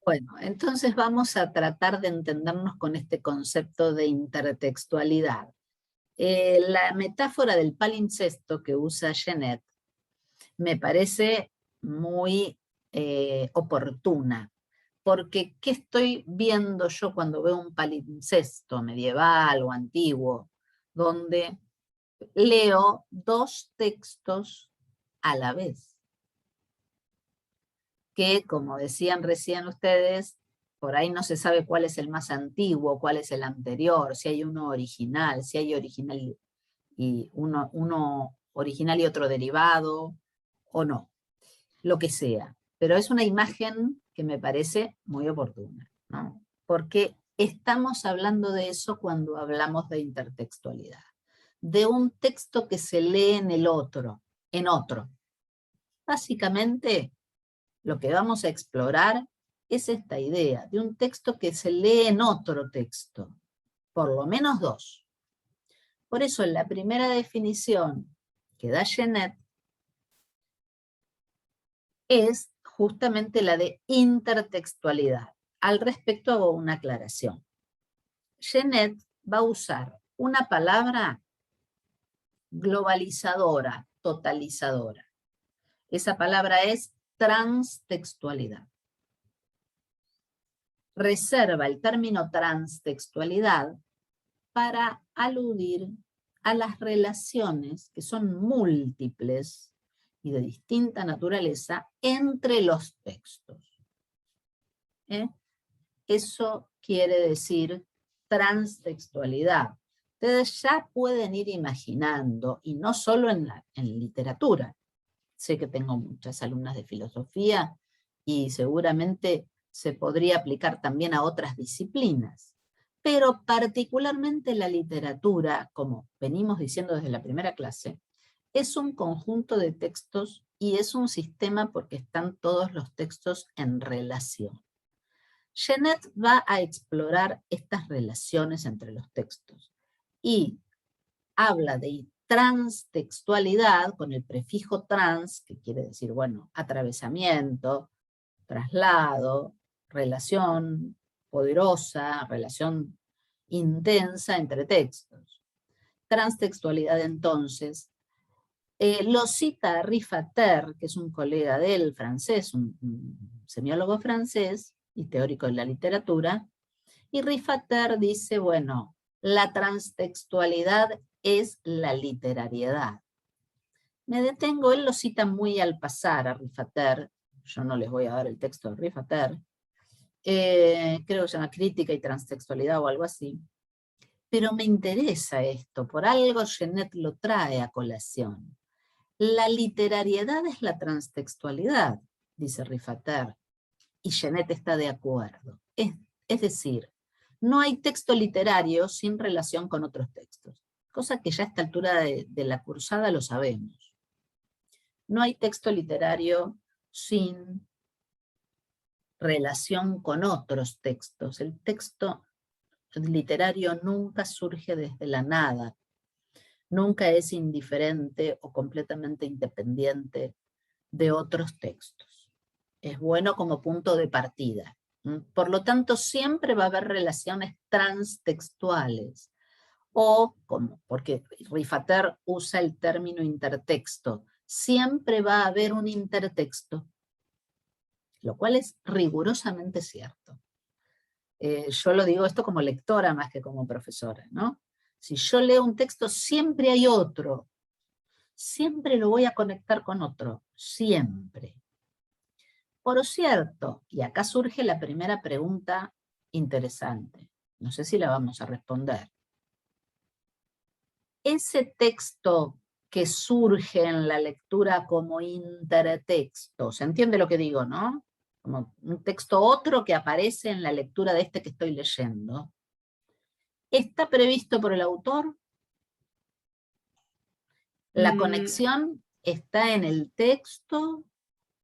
Bueno, entonces vamos a tratar de entendernos con este concepto de intertextualidad. La metáfora del palincesto que usa Genet me parece muy oportuna, porque ¿qué estoy viendo yo cuando veo un palincesto medieval o antiguo, donde leo dos textos a la vez? Que, como decían recién ustedes, por ahí no se sabe cuál es el más antiguo, cuál es el anterior, si hay uno original, si hay original y uno original y otro derivado, o no, lo que sea. Pero es una imagen que me parece muy oportuna, ¿no? Porque estamos hablando de eso cuando hablamos de intertextualidad, de un texto que se lee en otro. Básicamente, lo que vamos a explorar es esta idea de un texto que se lee en otro texto, por lo menos dos. Por eso la primera definición que da Genet es justamente la de intertextualidad. Al respecto hago una aclaración. Genet va a usar una palabra globalizadora, totalizadora. Esa palabra es transtextualidad. Reserva el término transtextualidad para aludir a las relaciones que son múltiples y de distinta naturaleza entre los textos. Eso quiere decir transtextualidad. Ustedes ya pueden ir imaginando, y no solo en literatura. Sé que tengo muchas alumnas de filosofía y seguramente se podría aplicar también a otras disciplinas. Pero particularmente la literatura, como venimos diciendo desde la primera clase, es un conjunto de textos y es un sistema porque están todos los textos en relación. Genet va a explorar estas relaciones entre los textos y habla de transtextualidad con el prefijo trans, que quiere decir, bueno, atravesamiento, traslado, relación poderosa, relación intensa entre textos. Transtextualidad, entonces, lo cita Riffater, que es un colega del francés, un semiólogo francés y teórico de la literatura, y Riffater dice, bueno, la transtextualidad es la literariedad. Me detengo, él lo cita muy al pasar a Riffater, yo no les voy a dar el texto de Riffater, creo que se llama Crítica y Transtextualidad o algo así, pero me interesa esto, por algo Genet lo trae a colación. La literariedad es la transtextualidad, dice Riffater, y Genet está de acuerdo. Es decir, no hay texto literario sin relación con otros textos, cosa que ya a esta altura de la cursada lo sabemos. No hay texto literario sin relación con otros textos. El texto literario nunca surge desde la nada, nunca es indiferente o completamente independiente de otros textos. Es bueno como punto de partida. Por lo tanto, siempre va a haber relaciones transtextuales, o, porque Riffater usa el término intertexto, siempre va a haber un intertexto, lo cual es rigurosamente cierto. Yo lo digo esto como lectora más que como profesora, ¿no? Si yo leo un texto, siempre hay otro, siempre lo voy a conectar con otro, siempre. Por cierto, y acá surge la primera pregunta interesante, no sé si la vamos a responder. Ese texto que surge en la lectura como intertexto, ¿se entiende lo que digo, no? Como un texto otro que aparece en la lectura de este que estoy leyendo. ¿Está previsto por el autor? ¿La conexión está en el texto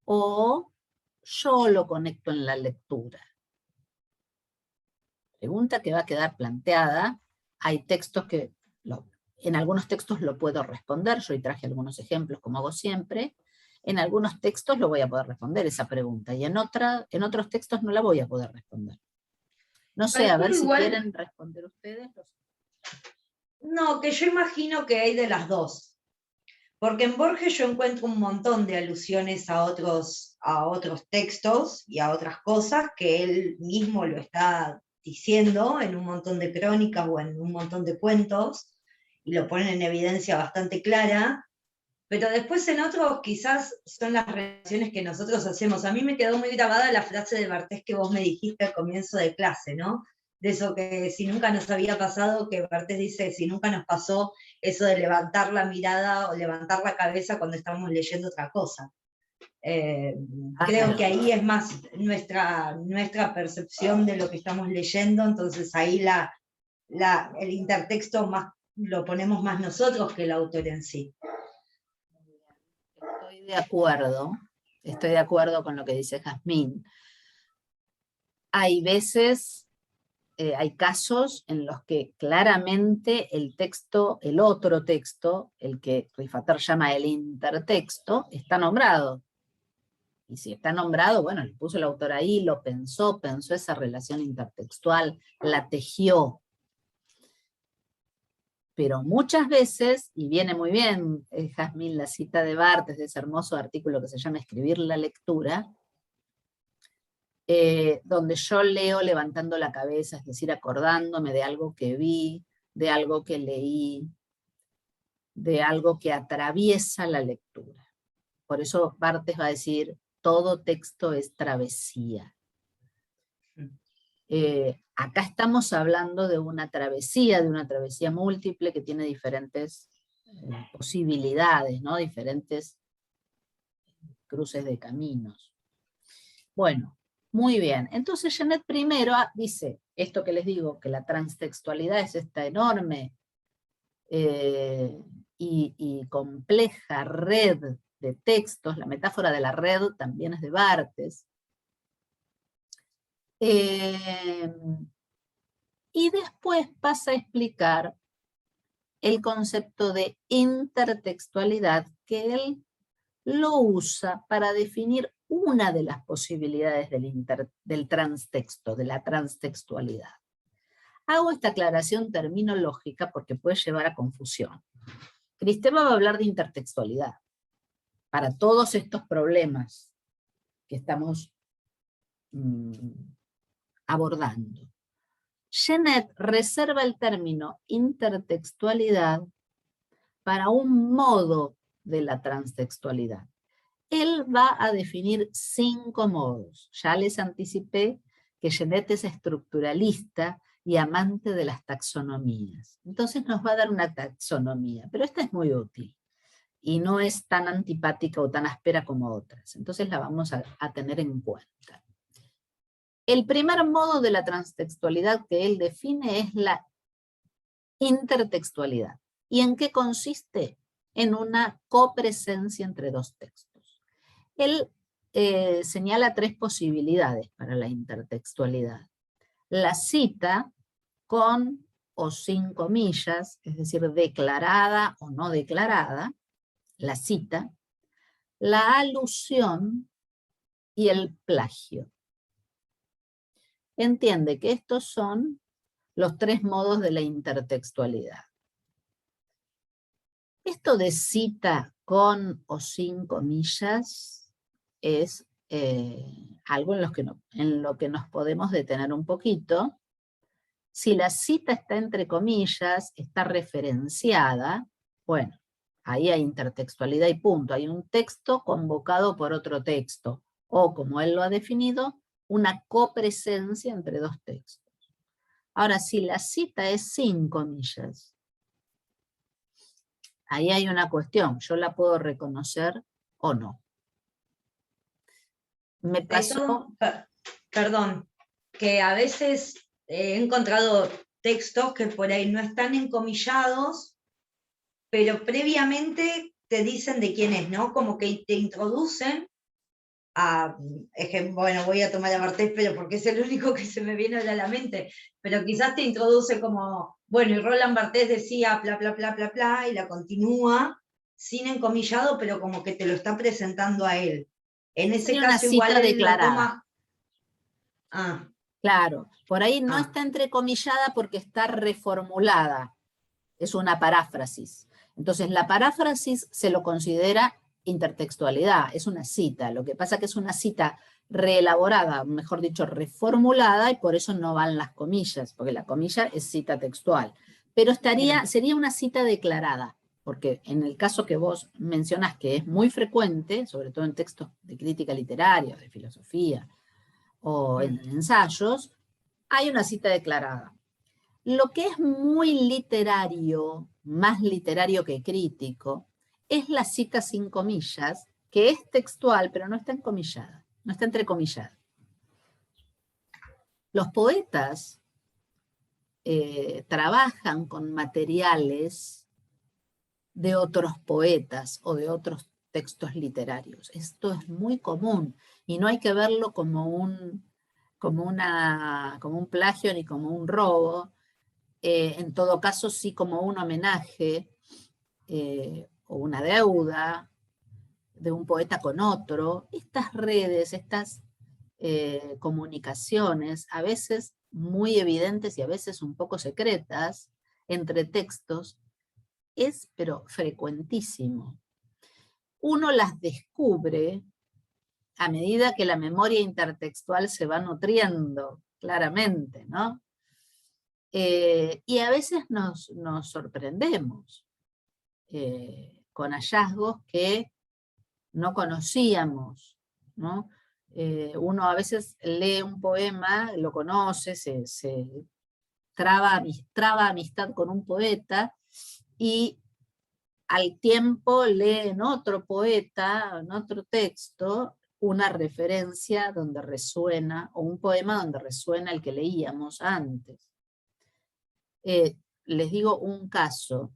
o yo lo conecto en la lectura? Pregunta que va a quedar planteada. Hay textos que, en algunos textos lo puedo responder, yo hoy traje algunos ejemplos como hago siempre, En algunos textos lo voy a poder responder esa pregunta, y en otros textos no la voy a poder responder. No sé, a ver si quieren responder ustedes. No, que yo imagino que hay de las dos. Porque en Borges yo encuentro un montón de alusiones a otros textos y a otras cosas que él mismo lo está diciendo en un montón de crónicas o en un montón de cuentos, y lo ponen en evidencia bastante clara, pero después en otros quizás son las relaciones que nosotros hacemos. A mí me quedó muy grabada la frase de Bartés que vos me dijiste al comienzo de clase, ¿no? De eso que si nunca nos había pasado, que Bartés dice, si nunca nos pasó eso de levantar la mirada o levantar la cabeza cuando estamos leyendo otra cosa. Creo que ahí es más nuestra percepción de lo que estamos leyendo, entonces ahí el intertexto más, lo ponemos más nosotros que el autor en sí. Estoy de acuerdo con lo que dice Jazmín. Hay veces, hay casos en los que claramente el texto, el otro texto, el que Rifater llama el intertexto, está nombrado. Y si está nombrado, bueno, le puso el autor ahí, lo pensó esa relación intertextual, la tejió. Pero muchas veces, y viene muy bien, Jazmín, la cita de Barthes, de ese hermoso artículo que se llama Escribir la lectura, donde yo leo levantando la cabeza, es decir, acordándome de algo que vi, de algo que leí, de algo que atraviesa la lectura. Por eso Barthes va a decir, todo texto es travesía. Acá estamos hablando de una travesía múltiple que tiene diferentes posibilidades, ¿no? Diferentes cruces de caminos. Bueno, muy bien. Entonces Genet primero dice, esto que les digo, que la transtextualidad es esta enorme y compleja red de textos, la metáfora de la red también es de Barthes. Y después pasa a explicar el concepto de intertextualidad, que él lo usa para definir una de las posibilidades del transtexto, de la transtextualidad. Hago esta aclaración terminológica porque puede llevar a confusión. Kristeva va a hablar de intertextualidad para todos estos problemas que estamos abordando. Genet reserva el término intertextualidad para un modo de la transtextualidad. Él va a definir 5 modos. Ya les anticipé que Genet es estructuralista y amante de las taxonomías. Entonces nos va a dar una taxonomía, pero esta es muy útil y no es tan antipática o tan áspera como otras. Entonces la vamos a tener en cuenta. El primer modo de la transtextualidad que él define es la intertextualidad. ¿Y en qué consiste? En una copresencia entre dos textos. Él señala 3 posibilidades para la intertextualidad. La cita con o sin comillas, es decir, declarada o no declarada, la cita, la alusión y el plagio. Entiende que estos son los 3 modos de la intertextualidad. Esto de cita con o sin comillas es algo en lo que nos podemos detener un poquito. Si la cita está entre comillas, está referenciada, bueno, ahí hay intertextualidad y punto. Hay un texto convocado por otro texto, o como él lo ha definido, una copresencia entre 2 textos. Ahora, si la cita es sin comillas, ahí hay una cuestión, yo la puedo reconocer o no. Me pasó... Perdón, que a veces he encontrado textos que por ahí no están encomillados, pero previamente te dicen de quién es, ¿no? Como que te introducen a, bueno, voy a tomar a Bartés, pero porque es el único que se me viene a la mente, pero quizás te introduce como, bueno, y Roland Barthes decía bla, bla, bla, bla, bla, y la continúa sin encomillado, pero como que te lo está presentando a él. En ese Sería una caso igual cita él lo declarada. toma... Claro, por ahí no está entrecomillada porque está reformulada. Es una paráfrasis. Entonces, la paráfrasis se lo considera intertextualidad, es una cita. Lo que pasa es que es una cita reelaborada, mejor dicho, reformulada, y por eso no van las comillas, porque la comilla es cita textual. Pero sería una cita declarada, porque en el caso que vos mencionás, que es muy frecuente, sobre todo en textos de crítica literaria, de filosofía, o en ensayos, hay una cita declarada. Lo que es muy literario, más literario que crítico, es la cita sin comillas, que es textual, pero no está encomillada, no está entrecomillada. Los poetas trabajan con materiales de otros poetas o de otros textos literarios. Esto es muy común y no hay que verlo como un plagio ni como un robo. En todo caso, sí como un homenaje o una deuda de un poeta con otro. Estas redes, estas comunicaciones, a veces muy evidentes y a veces un poco secretas, entre textos, es pero frecuentísimo. Uno las descubre a medida que la memoria intertextual se va nutriendo, claramente, ¿no? Y a veces nos sorprendemos con hallazgos que no conocíamos, ¿no? Uno a veces lee un poema, lo conoce, se traba amistad con un poeta, y al tiempo lee en otro poeta, en otro texto, una referencia donde resuena, o un poema donde resuena el que leíamos antes. Les digo un caso.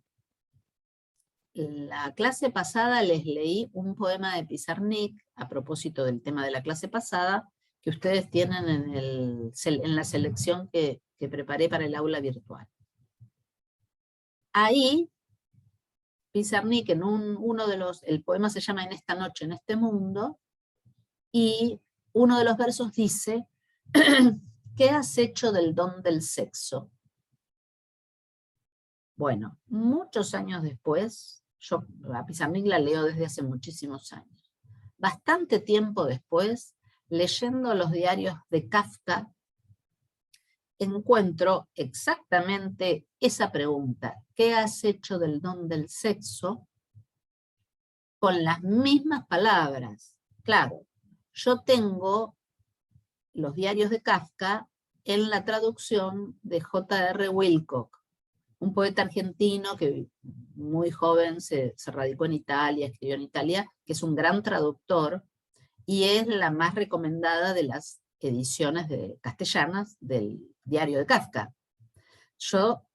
La clase pasada les leí un poema de Pizarnik, a propósito del tema de la clase pasada, que ustedes tienen en la selección que preparé para el aula virtual. Ahí, Pizarnik, el poema se llama En esta noche, en este mundo, y uno de los versos dice, ¿qué has hecho del don del sexo? Bueno, muchos años después, yo a Pizarnik la leo desde hace muchísimos años. Bastante tiempo después, leyendo los diarios de Kafka, encuentro exactamente esa pregunta, ¿qué has hecho del don del sexo? Con las mismas palabras. Claro, yo tengo los diarios de Kafka en la traducción de J.R. Wilcock, un poeta argentino que muy joven se radicó en Italia, escribió en Italia, que es un gran traductor y es la más recomendada de las ediciones castellanas del diario de Kafka. Yo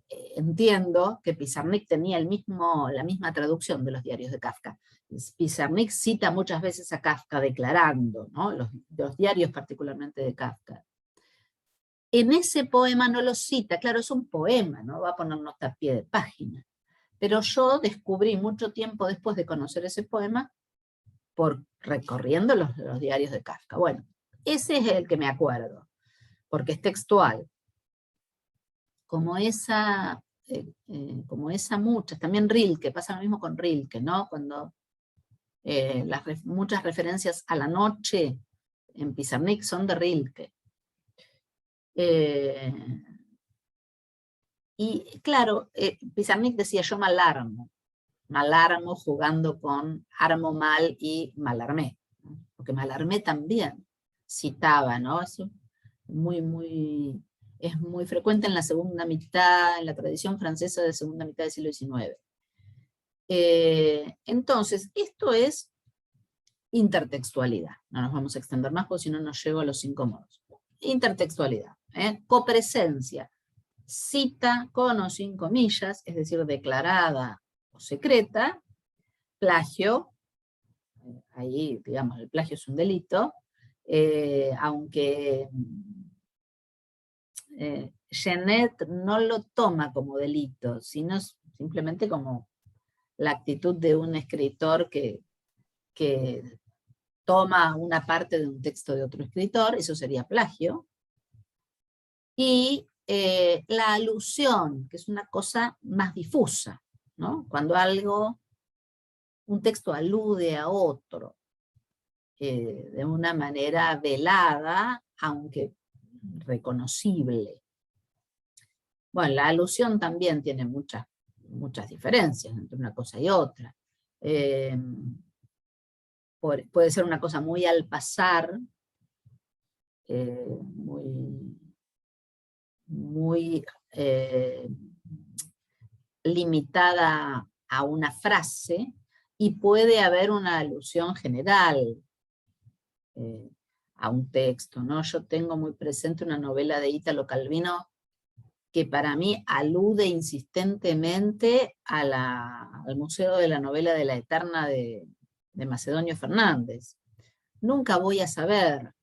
entiendo que Pizarnik tenía la misma traducción de los diarios de Kafka. Pizarnik cita muchas veces a Kafka declarando, ¿no? los diarios particularmente de Kafka. En ese poema no lo cita, claro, es un poema, no va a poner nota a pie de página. Pero yo descubrí mucho tiempo después de conocer ese poema por recorriendo los diarios de Kafka. Bueno, ese es el que me acuerdo, porque es textual. Como esa muchas, también Rilke, pasa lo mismo con Rilke, ¿no? Cuando muchas referencias a la noche en Pizarnik son de Rilke. Y claro, Pizarnik decía, yo malarmo jugando con armo mal y malarmé, ¿no? Porque Mallarmé también citaba, ¿no? Eso es muy frecuente en la segunda mitad, en la tradición francesa de segunda mitad del siglo XIX. Entonces, esto es intertextualidad. No nos vamos a extender más porque si no nos llevo a los 5 modos. Intertextualidad, copresencia, cita con o sin comillas, es decir, declarada o secreta, plagio, ahí digamos el plagio es un delito, aunque Genet no lo toma como delito, sino simplemente como la actitud de un escritor que toma una parte de un texto de otro escritor, eso sería plagio. Y la alusión, que es una cosa más difusa, ¿no? Cuando un texto alude a otro de una manera velada, aunque reconocible. Bueno, la alusión también tiene muchas diferencias entre una cosa y otra. Puede ser una cosa muy al pasar, muy limitada a una frase, y puede haber una alusión general a un texto, ¿no? Yo tengo muy presente una novela de Italo Calvino que para mí alude insistentemente al Museo de la Novela de la Eterna de Macedonio Fernández. Nunca voy a saber,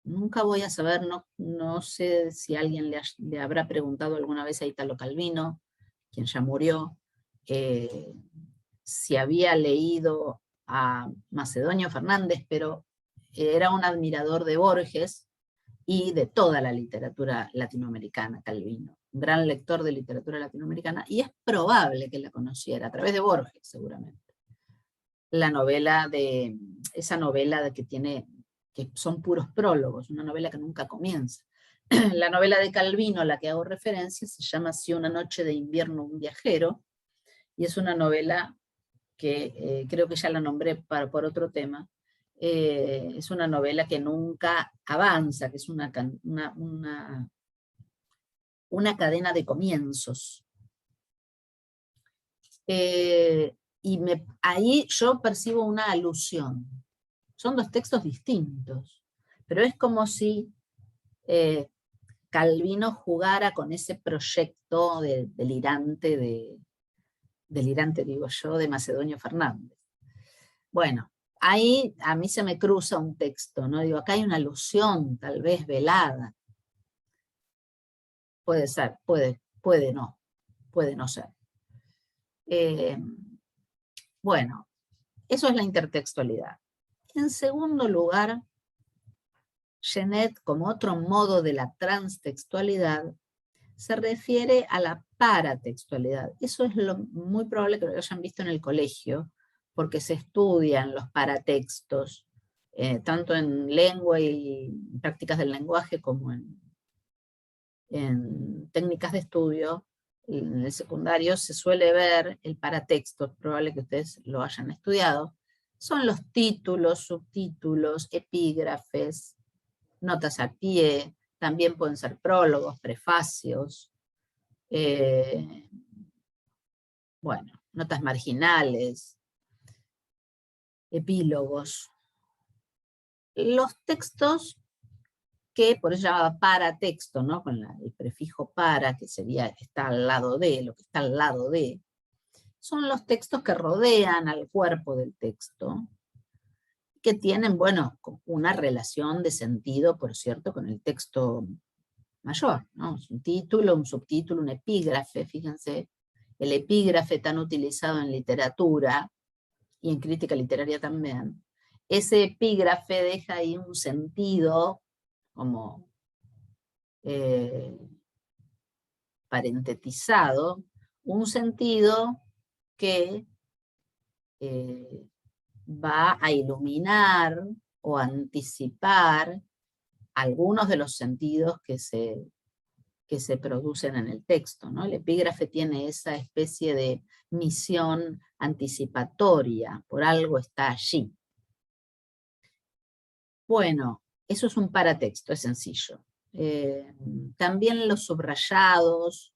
no sé si alguien le habrá preguntado alguna vez a Italo Calvino, quien ya murió, si había leído a Macedonio Fernández, pero era un admirador de Borges y de toda la literatura latinoamericana, Calvino, un gran lector de literatura latinoamericana, y es probable que la conociera, a través de Borges seguramente. Esa novela que son puros prólogos, una novela que nunca comienza. La novela de Calvino, a la que hago referencia, se llama Si una noche de invierno un viajero, y es una novela que creo que ya la nombré por otro tema. Es una novela que nunca avanza, que es una cadena de comienzos. Y ahí yo percibo una alusión. Son dos textos distintos, pero es como si Calvino jugara con ese proyecto delirante digo yo, de Macedonio Fernández. Bueno, ahí a mí se me cruza un texto, ¿no? Digo, acá hay una alusión, tal vez velada. Puede ser, puede no ser. Bueno, eso es la intertextualidad. En segundo lugar, Genet, como otro modo de la transtextualidad, se refiere a la paratextualidad. Eso es muy probable que lo hayan visto en el colegio, porque se estudian los paratextos, tanto en lengua y prácticas del lenguaje como en técnicas de estudio. En el secundario se suele ver el paratexto, es probable que ustedes lo hayan estudiado. Son los títulos, subtítulos, epígrafes, notas al pie, también pueden ser prólogos, prefacios, bueno, notas marginales, epílogos. Los textos que, por eso se llama paratexto, ¿no? Con el prefijo para, que sería está al lado de, lo que está al lado de, son los textos que rodean al cuerpo del texto, que tienen, bueno, una relación de sentido, por cierto, con el texto mayor, ¿no? Un título, un subtítulo, un epígrafe, fíjense, el epígrafe tan utilizado en literatura y en crítica literaria también. Ese epígrafe deja ahí un sentido como parentetizado, un sentido que va a iluminar o anticipar algunos de los sentidos que se producen en el texto, ¿no? El epígrafe tiene esa especie de misión anticipatoria, por algo está allí. Bueno, eso es un paratexto, es sencillo. También los subrayados,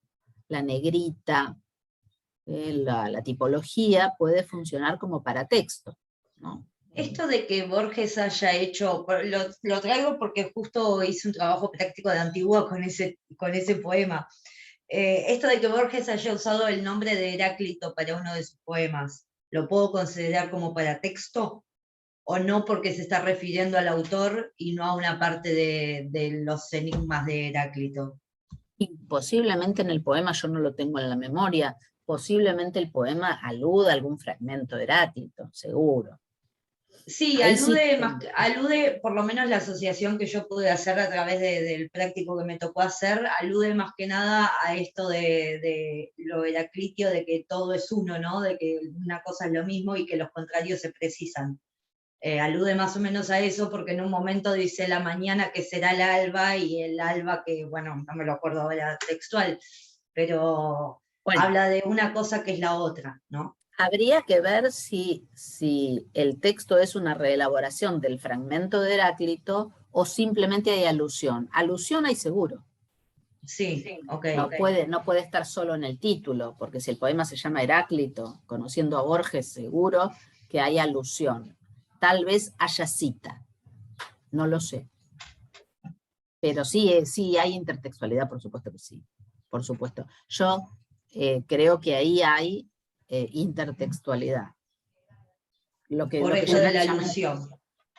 la negrita, la tipología puede funcionar como paratexto, ¿no? Esto de que Borges haya hecho, lo traigo porque justo hice un trabajo práctico de Antigua con ese poema. Esto de que Borges haya usado el nombre de Heráclito para uno de sus poemas, ¿lo puedo considerar como paratexto? ¿O no, porque se está refiriendo al autor y no a una parte de los enigmas de Heráclito? Y posiblemente en el poema, yo no lo tengo en la memoria, posiblemente el poema aluda a algún fragmento de Heráclito, seguro. Sí, Ahí sí, alude, por lo menos la asociación que yo pude hacer a través del práctico que me tocó hacer, alude más que nada a esto de lo heraclitio, de que todo es uno, ¿no? De que una cosa es lo mismo y que los contrarios se precisan. Alude más o menos a eso porque en un momento dice la mañana que será el alba y el alba que, bueno, no me lo acuerdo ahora textual, pero bueno, habla de una cosa que es la otra, ¿no? habría que ver si el texto es una reelaboración del fragmento de Heráclito o simplemente hay alusión. Alusión hay seguro. Sí, ok. No puede estar solo en el título, porque si el poema se llama Heráclito, conociendo a Borges, seguro que hay alusión. Tal vez haya cita, no lo sé. Pero sí hay intertextualidad, por supuesto que sí. Por supuesto. Yo creo que ahí hay intertextualidad. Por eso de la alusión.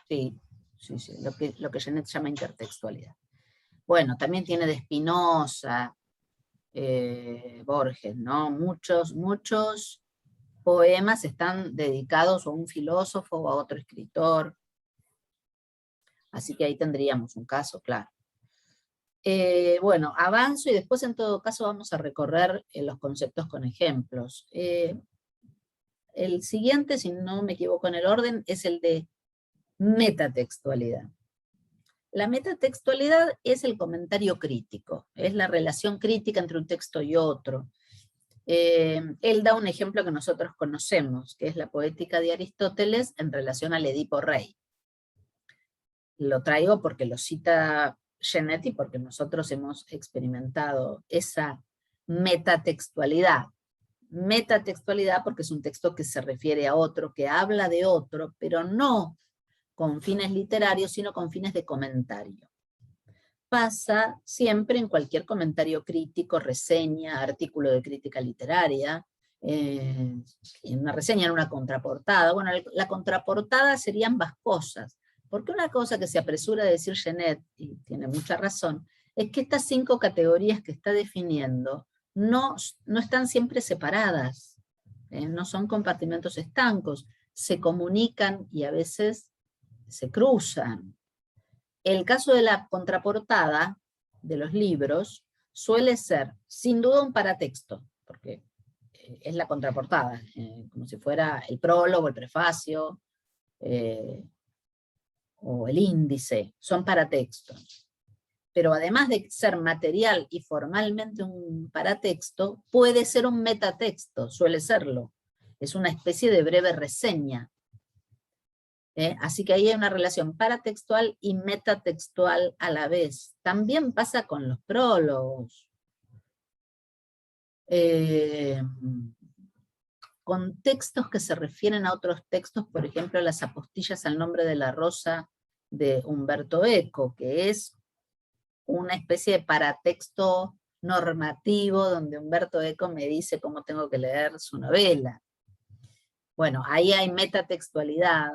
Sí, lo que Genet llama intertextualidad. Bueno, también tiene de Spinoza, Borges, ¿no? Muchos poemas están dedicados a un filósofo o a otro escritor. Así que ahí tendríamos un caso, claro. Bueno, avanzo y después en todo caso vamos a recorrer los conceptos con ejemplos. El siguiente, si no me equivoco en el orden, es el de metatextualidad. La metatextualidad es el comentario crítico, es la relación crítica entre un texto y otro. Él da un ejemplo que nosotros conocemos, que es la poética de Aristóteles en relación al Edipo Rey. Lo traigo porque lo cita Genet y porque nosotros hemos experimentado esa metatextualidad. Metatextualidad porque es un texto que se refiere a otro, que habla de otro, pero no con fines literarios, sino con fines de comentario. Pasa siempre en cualquier comentario crítico, reseña, artículo de crítica literaria, en una reseña, en una contraportada. Bueno, la contraportada sería ambas cosas, porque una cosa que se apresura a decir Genet, y tiene mucha razón, es que estas 5 categorías que está definiendo no están siempre separadas, no son compartimentos estancos, se comunican y a veces se cruzan. El caso de la contraportada de los libros suele ser, sin duda, un paratexto, porque es la contraportada, como si fuera el prólogo, el prefacio, o el índice, son paratextos. Pero además de ser material y formalmente un paratexto, puede ser un metatexto, suele serlo. Es una especie de breve reseña. Así que ahí hay una relación paratextual y metatextual a la vez. También pasa con los prólogos. Con textos que se refieren a otros textos, por ejemplo, las apostillas al nombre de la rosa de Umberto Eco, que es una especie de paratexto normativo donde Umberto Eco me dice cómo tengo que leer su novela. Bueno, ahí hay metatextualidad,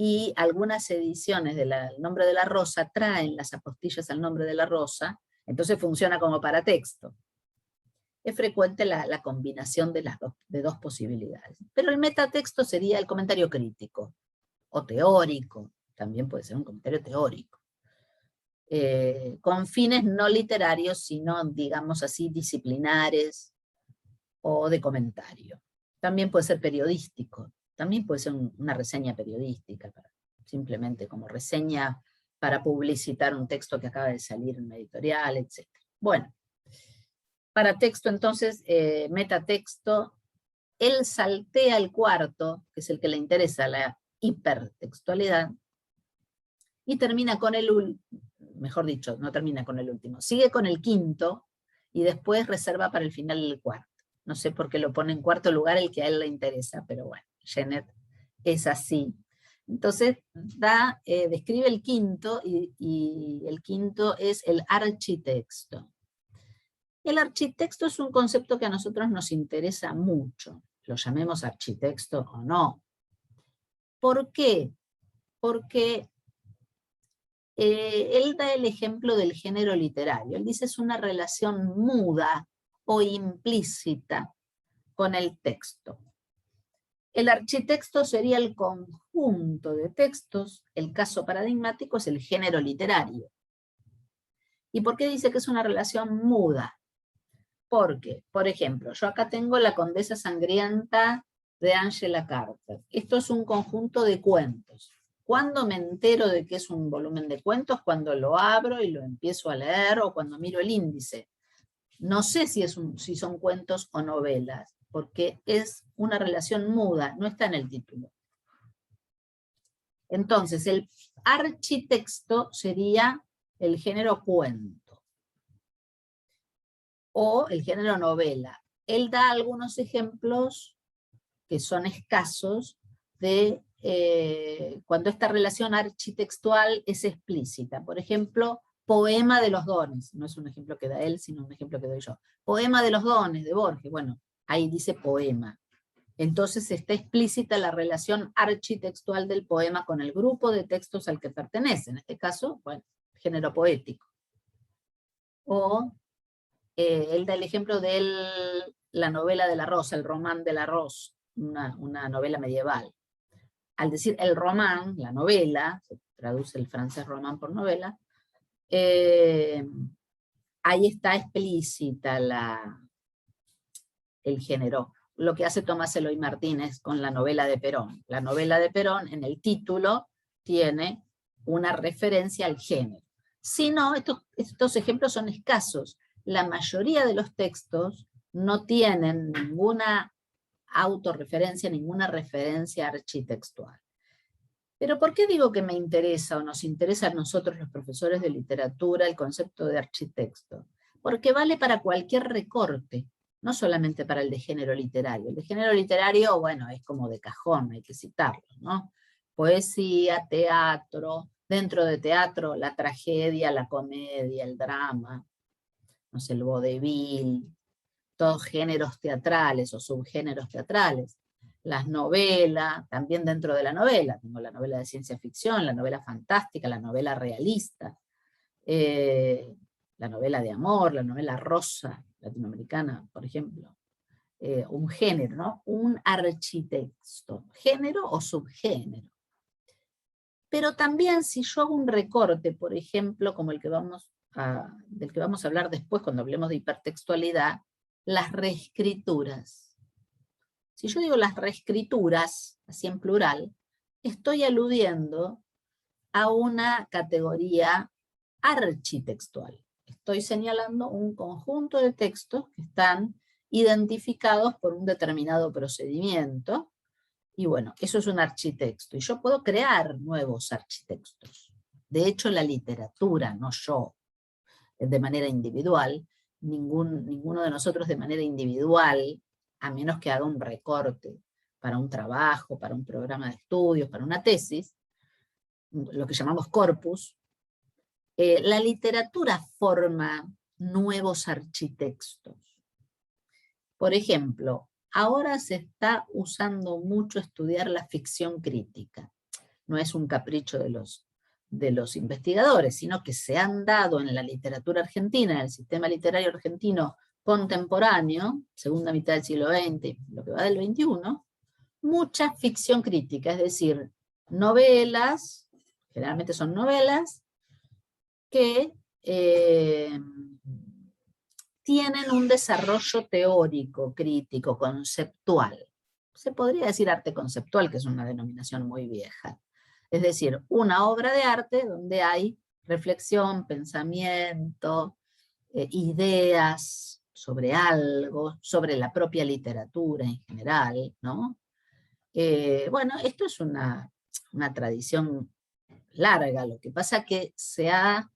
y algunas ediciones del Nombre de la Rosa traen las apostillas al nombre de la rosa, entonces funciona como paratexto. Es frecuente la combinación de dos posibilidades. Pero el metatexto sería el comentario crítico, o teórico, también puede ser un comentario teórico, con fines no literarios, sino, digamos así, disciplinares o de comentario. También puede ser periodístico, también puede ser una reseña periodística, simplemente como reseña para publicitar un texto que acaba de salir en una editorial, etc. Bueno, para texto entonces, metatexto, él saltea el cuarto, que es el que le interesa, la hipertextualidad, y termina con mejor dicho, no termina con el último, sigue con el quinto, y después reserva para el final el cuarto. No sé por qué lo pone en cuarto lugar el que a él le interesa, pero bueno, Genet es así. Entonces, describe el quinto, y el quinto es el architexto. El architexto es un concepto que a nosotros nos interesa mucho, lo llamemos architexto o no. ¿Por qué? Porque él da el ejemplo del género literario. Él dice es una relación muda o implícita con el texto. El architexto sería el conjunto de textos, el caso paradigmático es el género literario. ¿Y por qué dice que es una relación muda? Porque, por ejemplo, yo acá tengo La Condesa Sangrienta de Angela Carter. Esto es un conjunto de cuentos. ¿Cuándo me entero de que es un volumen de cuentos? Cuando lo abro y lo empiezo a leer o cuando miro el índice. No sé si son cuentos o novelas, porque es una relación muda, no está en el título. Entonces, el architexto sería el género cuento o el género novela. Él da algunos ejemplos que son escasos de cuando esta relación architextual es explícita. Por ejemplo, Poema de los Dones, no es un ejemplo que da él, sino un ejemplo que doy yo. Poema de los Dones, de Borges, bueno, ahí dice poema. Entonces está explícita la relación architextual del poema con el grupo de textos al que pertenece, en este caso, bueno, género poético. O él da el ejemplo de la novela de la Rosa, el román de la Rosa, una novela medieval. Al decir el román, la novela, se traduce el francés román por novela, ahí está explícita el género. Lo que hace Tomás Eloy Martínez con la novela de Perón. La novela de Perón, en el título, tiene una referencia al género. Si no, estos ejemplos son escasos. La mayoría de los textos no tienen ninguna autorreferencia, ninguna referencia architextual. Pero ¿por qué digo que me interesa o nos interesa a nosotros los profesores de literatura el concepto de architexto? Porque vale para cualquier recorte, no solamente para el de género literario. El de género literario, bueno, es como de cajón, hay que citarlo, ¿no? Poesía, teatro, dentro de teatro, la tragedia, la comedia, el drama, no sé, el vodevil, todos géneros teatrales o subgéneros teatrales. Las novelas, también dentro de la novela, tengo la novela de ciencia ficción, la novela fantástica, la novela realista, la novela de amor, la novela rosa latinoamericana, por ejemplo. Un género, ¿no? Un architexto, género o subgénero. Pero también si yo hago un recorte, por ejemplo, como del que vamos a hablar después cuando hablemos de hipertextualidad, las reescrituras. Si yo digo las reescrituras, así en plural, estoy aludiendo a una categoría architextual. Estoy señalando un conjunto de textos que están identificados por un determinado procedimiento, y bueno, eso es un architexto, y yo puedo crear nuevos architextos. De hecho, la literatura, no yo, de manera individual, ninguno de nosotros de manera individual, a menos que haga un recorte para un trabajo, para un programa de estudios, para una tesis, lo que llamamos corpus, la literatura forma nuevos architextos. Por ejemplo, ahora se está usando mucho estudiar la ficción crítica. No es un capricho de los investigadores, sino que se han dado en la literatura argentina, en el sistema literario argentino contemporáneo, segunda mitad del siglo XX, lo que va del XXI, mucha ficción crítica, es decir, novelas, generalmente son novelas, que tienen un desarrollo teórico, crítico, conceptual. Se podría decir arte conceptual, que es una denominación muy vieja. Es decir, una obra de arte donde hay reflexión, pensamiento, ideas sobre algo, sobre la propia literatura en general, ¿no? Bueno, esto es una tradición larga, lo que pasa que se ha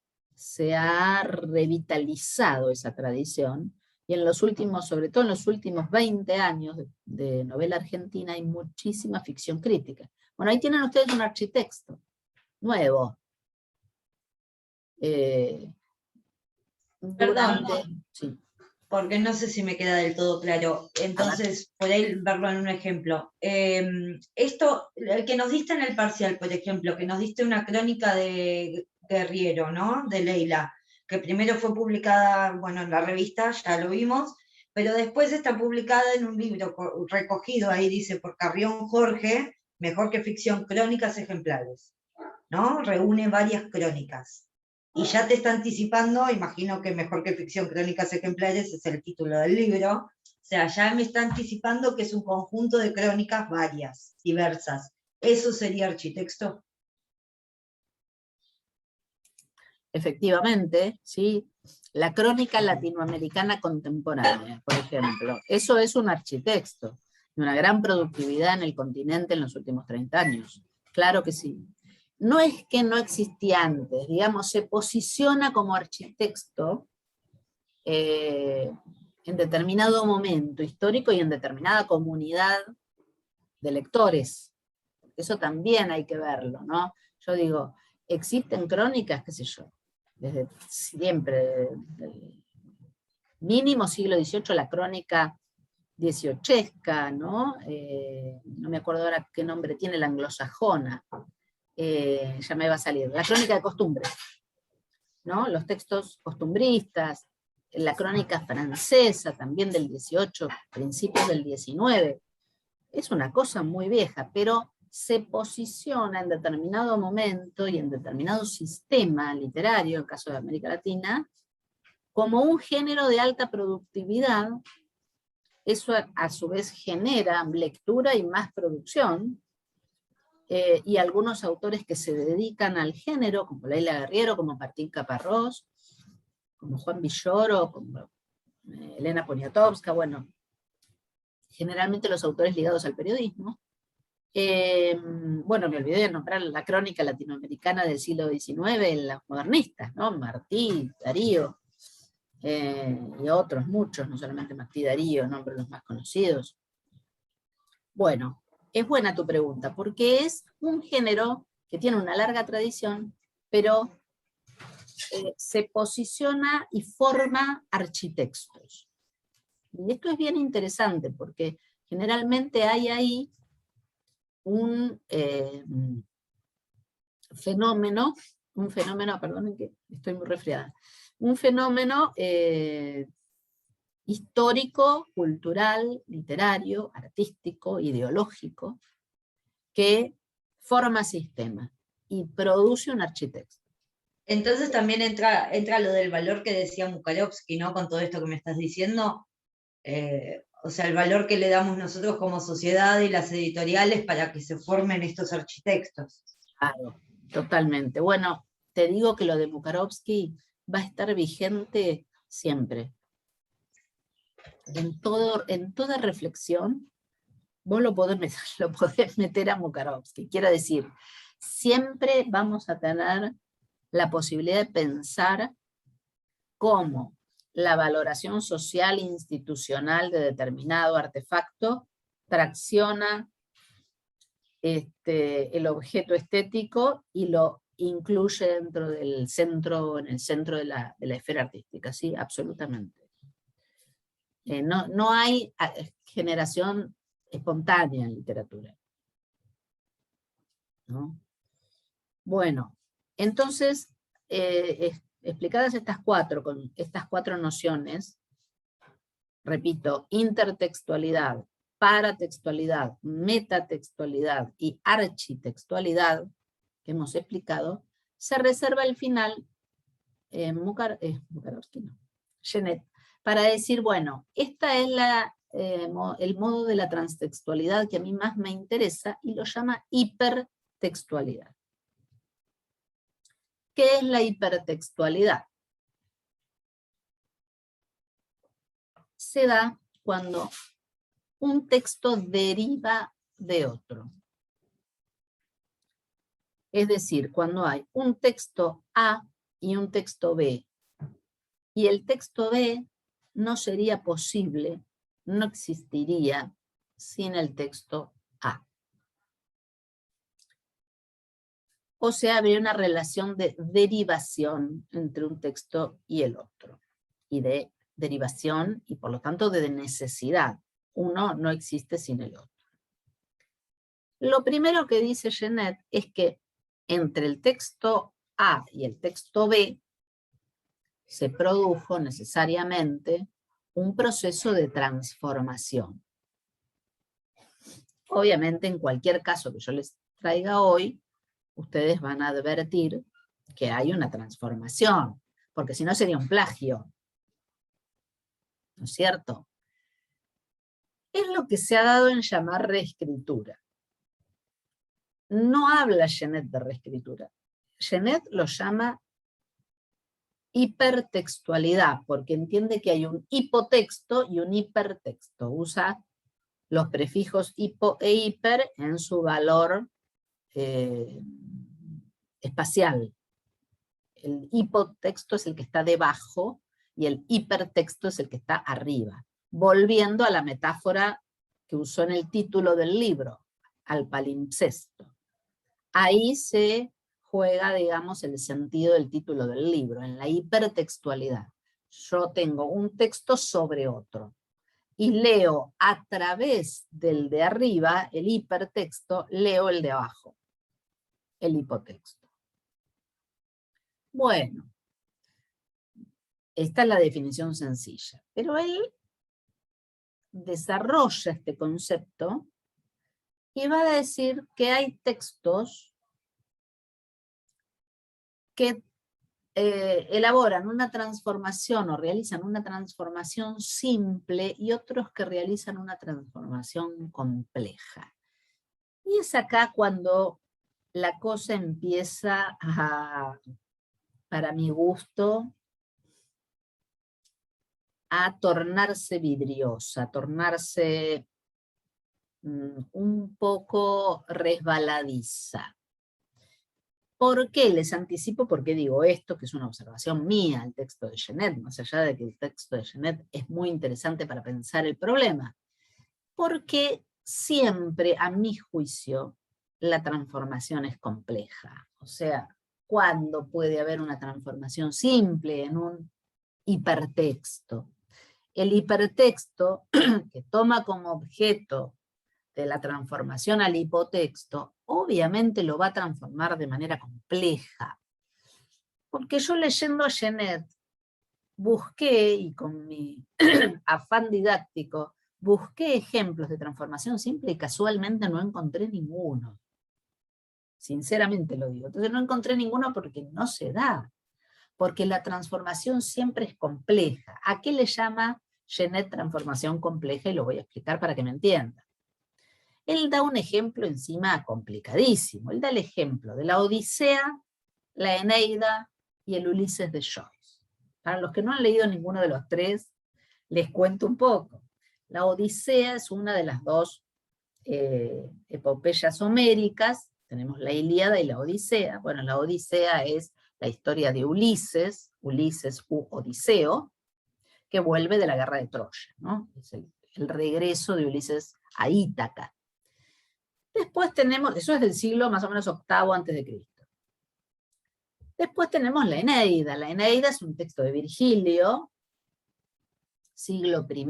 revitalizado esa tradición, y en los últimos, sobre todo en los últimos 20 años de novela argentina, hay muchísima ficción crítica. Bueno, ahí tienen ustedes un architecto nuevo. Perdón, sí. porque no sé si me queda del todo claro. Entonces, podéis verlo en un ejemplo. Esto, el que nos diste en el parcial, por ejemplo, que nos diste una crónica de Guerriero, ¿no? De Leila, que primero fue publicada, bueno, en la revista, ya lo vimos, pero después está publicada en un libro recogido, ahí dice, por Carrión Jorge, Mejor que ficción, crónicas ejemplares, ¿no? Reúne varias crónicas. Y ya te está anticipando, imagino que Mejor que ficción, crónicas ejemplares es el título del libro, o sea, ya me está anticipando que es un conjunto de crónicas varias, diversas. ¿Eso sería architecto? Efectivamente, ¿sí? La crónica latinoamericana contemporánea, por ejemplo. Eso es un architecto, de una gran productividad en el continente en los últimos 30 años. Claro que sí. No es que no existía antes, digamos, se posiciona como architecto en determinado momento histórico y en determinada comunidad de lectores. Eso también hay que verlo, ¿no? Yo digo, existen crónicas, qué sé yo, desde siempre, del mínimo siglo XVIII, la crónica dieciochesca, ¿no? No me acuerdo ahora qué nombre tiene, la anglosajona, ya me va a salir, la crónica de costumbres, ¿no? Los textos costumbristas, la crónica francesa también del 18, principios del 19, es una cosa muy vieja, pero se posiciona en determinado momento y en determinado sistema literario, en el caso de América Latina, como un género de alta productividad. Eso a su vez genera lectura y más producción, y algunos autores que se dedican al género, como Leila Guerriero, como Martín Caparrós, como Juan Villoro, como Elena Poniatowska, bueno, generalmente los autores ligados al periodismo. Bueno, me olvidé de nombrar la crónica latinoamericana del siglo XIX, los modernistas, ¿no? Martí, Darío, y otros muchos, no solamente Martí y Darío, nombro los más conocidos. Bueno, es buena tu pregunta, porque es un género que tiene una larga tradición, pero se posiciona y forma architectos. Y esto es bien interesante, porque generalmente hay ahí un fenómeno, perdonen que estoy muy resfriada, un fenómeno histórico, cultural, literario, artístico, ideológico, que forma sistema y produce un arquitecto. Entonces también entra lo del valor que decía Mukarovsky, ¿no? Con todo esto que me estás diciendo, o sea, el valor que le damos nosotros como sociedad y las editoriales para que se formen estos arquitectos. Claro, totalmente. Bueno, te digo que lo de Mukarovsky va a estar vigente siempre. En toda reflexión, vos lo podés meter a Mukarovsky. Quiero decir, siempre vamos a tener la posibilidad de pensar cómo la valoración social e institucional de determinado artefacto tracciona el objeto estético y lo incluye dentro del centro, en el centro de la esfera artística, sí, absolutamente. No hay generación espontánea en literatura, ¿no? Bueno, entonces, explicadas estas cuatro nociones, repito, intertextualidad, paratextualidad, metatextualidad y architextualidad, que hemos explicado, se reserva el final, Mukarovsky no, Genet, para decir, bueno, esta es el modo de la transtextualidad que a mí más me interesa, y lo llama hipertextualidad. ¿Qué es la hipertextualidad? Se da cuando un texto deriva de otro. Es decir, cuando hay un texto A y un texto B, y el texto B no sería posible, no existiría sin el texto A. O sea, habría una relación de derivación entre un texto y el otro, y de derivación, y por lo tanto de necesidad. Uno no existe sin el otro. Lo primero que dice Genet es que entre el texto A y el texto B se produjo necesariamente un proceso de transformación. Obviamente, en cualquier caso que yo les traiga hoy, ustedes van a advertir que hay una transformación, porque si no sería un plagio. ¿No es cierto? Es lo que se ha dado en llamar reescritura. No habla Genet de reescritura. Genet lo llama hipertextualidad, porque entiende que hay un hipotexto y un hipertexto. Usa los prefijos hipo e hiper en su valor espacial. El hipotexto es el que está debajo y el hipertexto es el que está arriba. Volviendo a la metáfora que usó en el título del libro, al palimpsesto. Ahí se juega, digamos, el sentido del título del libro, en la hipertextualidad. Yo tengo un texto sobre otro y leo a través del de arriba, el hipertexto, leo el de abajo, el hipotexto. Bueno, esta es la definición sencilla, pero él desarrolla este concepto y va a decir que hay textos que elaboran una transformación o realizan una transformación simple y otros que realizan una transformación compleja. Y es acá cuando la cosa empieza a, para mi gusto, a tornarse vidriosa, a tornarse un poco resbaladiza. ¿Por qué les anticipo? ¿Por qué digo esto? Que es una observación mía, el texto de Genet, más allá de que el texto de Genet es muy interesante para pensar el problema. Porque siempre, a mi juicio, la transformación es compleja. O sea, ¿cuándo puede haber una transformación simple en un hipertexto? El hipertexto, que toma como objeto de la transformación al hipotexto, obviamente lo va a transformar de manera compleja. Porque yo leyendo a Genet, busqué, y con mi afán didáctico, busqué ejemplos de transformación simple y casualmente no encontré ninguno. Sinceramente lo digo. Entonces no encontré ninguno porque no se da. Porque la transformación siempre es compleja. ¿A qué le llama Genet transformación compleja? Y lo voy a explicar para que me entiendan. Él da un ejemplo encima complicadísimo. Él da el ejemplo de la Odisea, la Eneida y el Ulises de Joyce. Para los que no han leído ninguno de los tres, les cuento un poco. La Odisea es una de las dos epopeyas homéricas. Tenemos la Ilíada y la Odisea. Bueno, la Odisea es la historia de Ulises, Ulises u Odiseo, que vuelve de la guerra de Troya, ¿no? Es el regreso de Ulises a Ítaca. Después tenemos, eso es del siglo más o menos VIII antes de Cristo. Después tenemos la Eneida. La Eneida es un texto de Virgilio, siglo I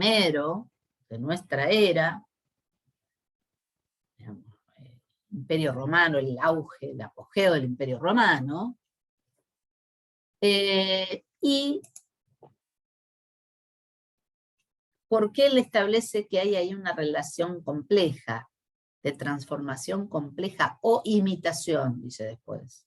de nuestra era, digamos, Imperio Romano, el auge, el apogeo del Imperio Romano, y ¿por qué él establece que hay ahí una relación compleja, de transformación compleja o imitación, dice después?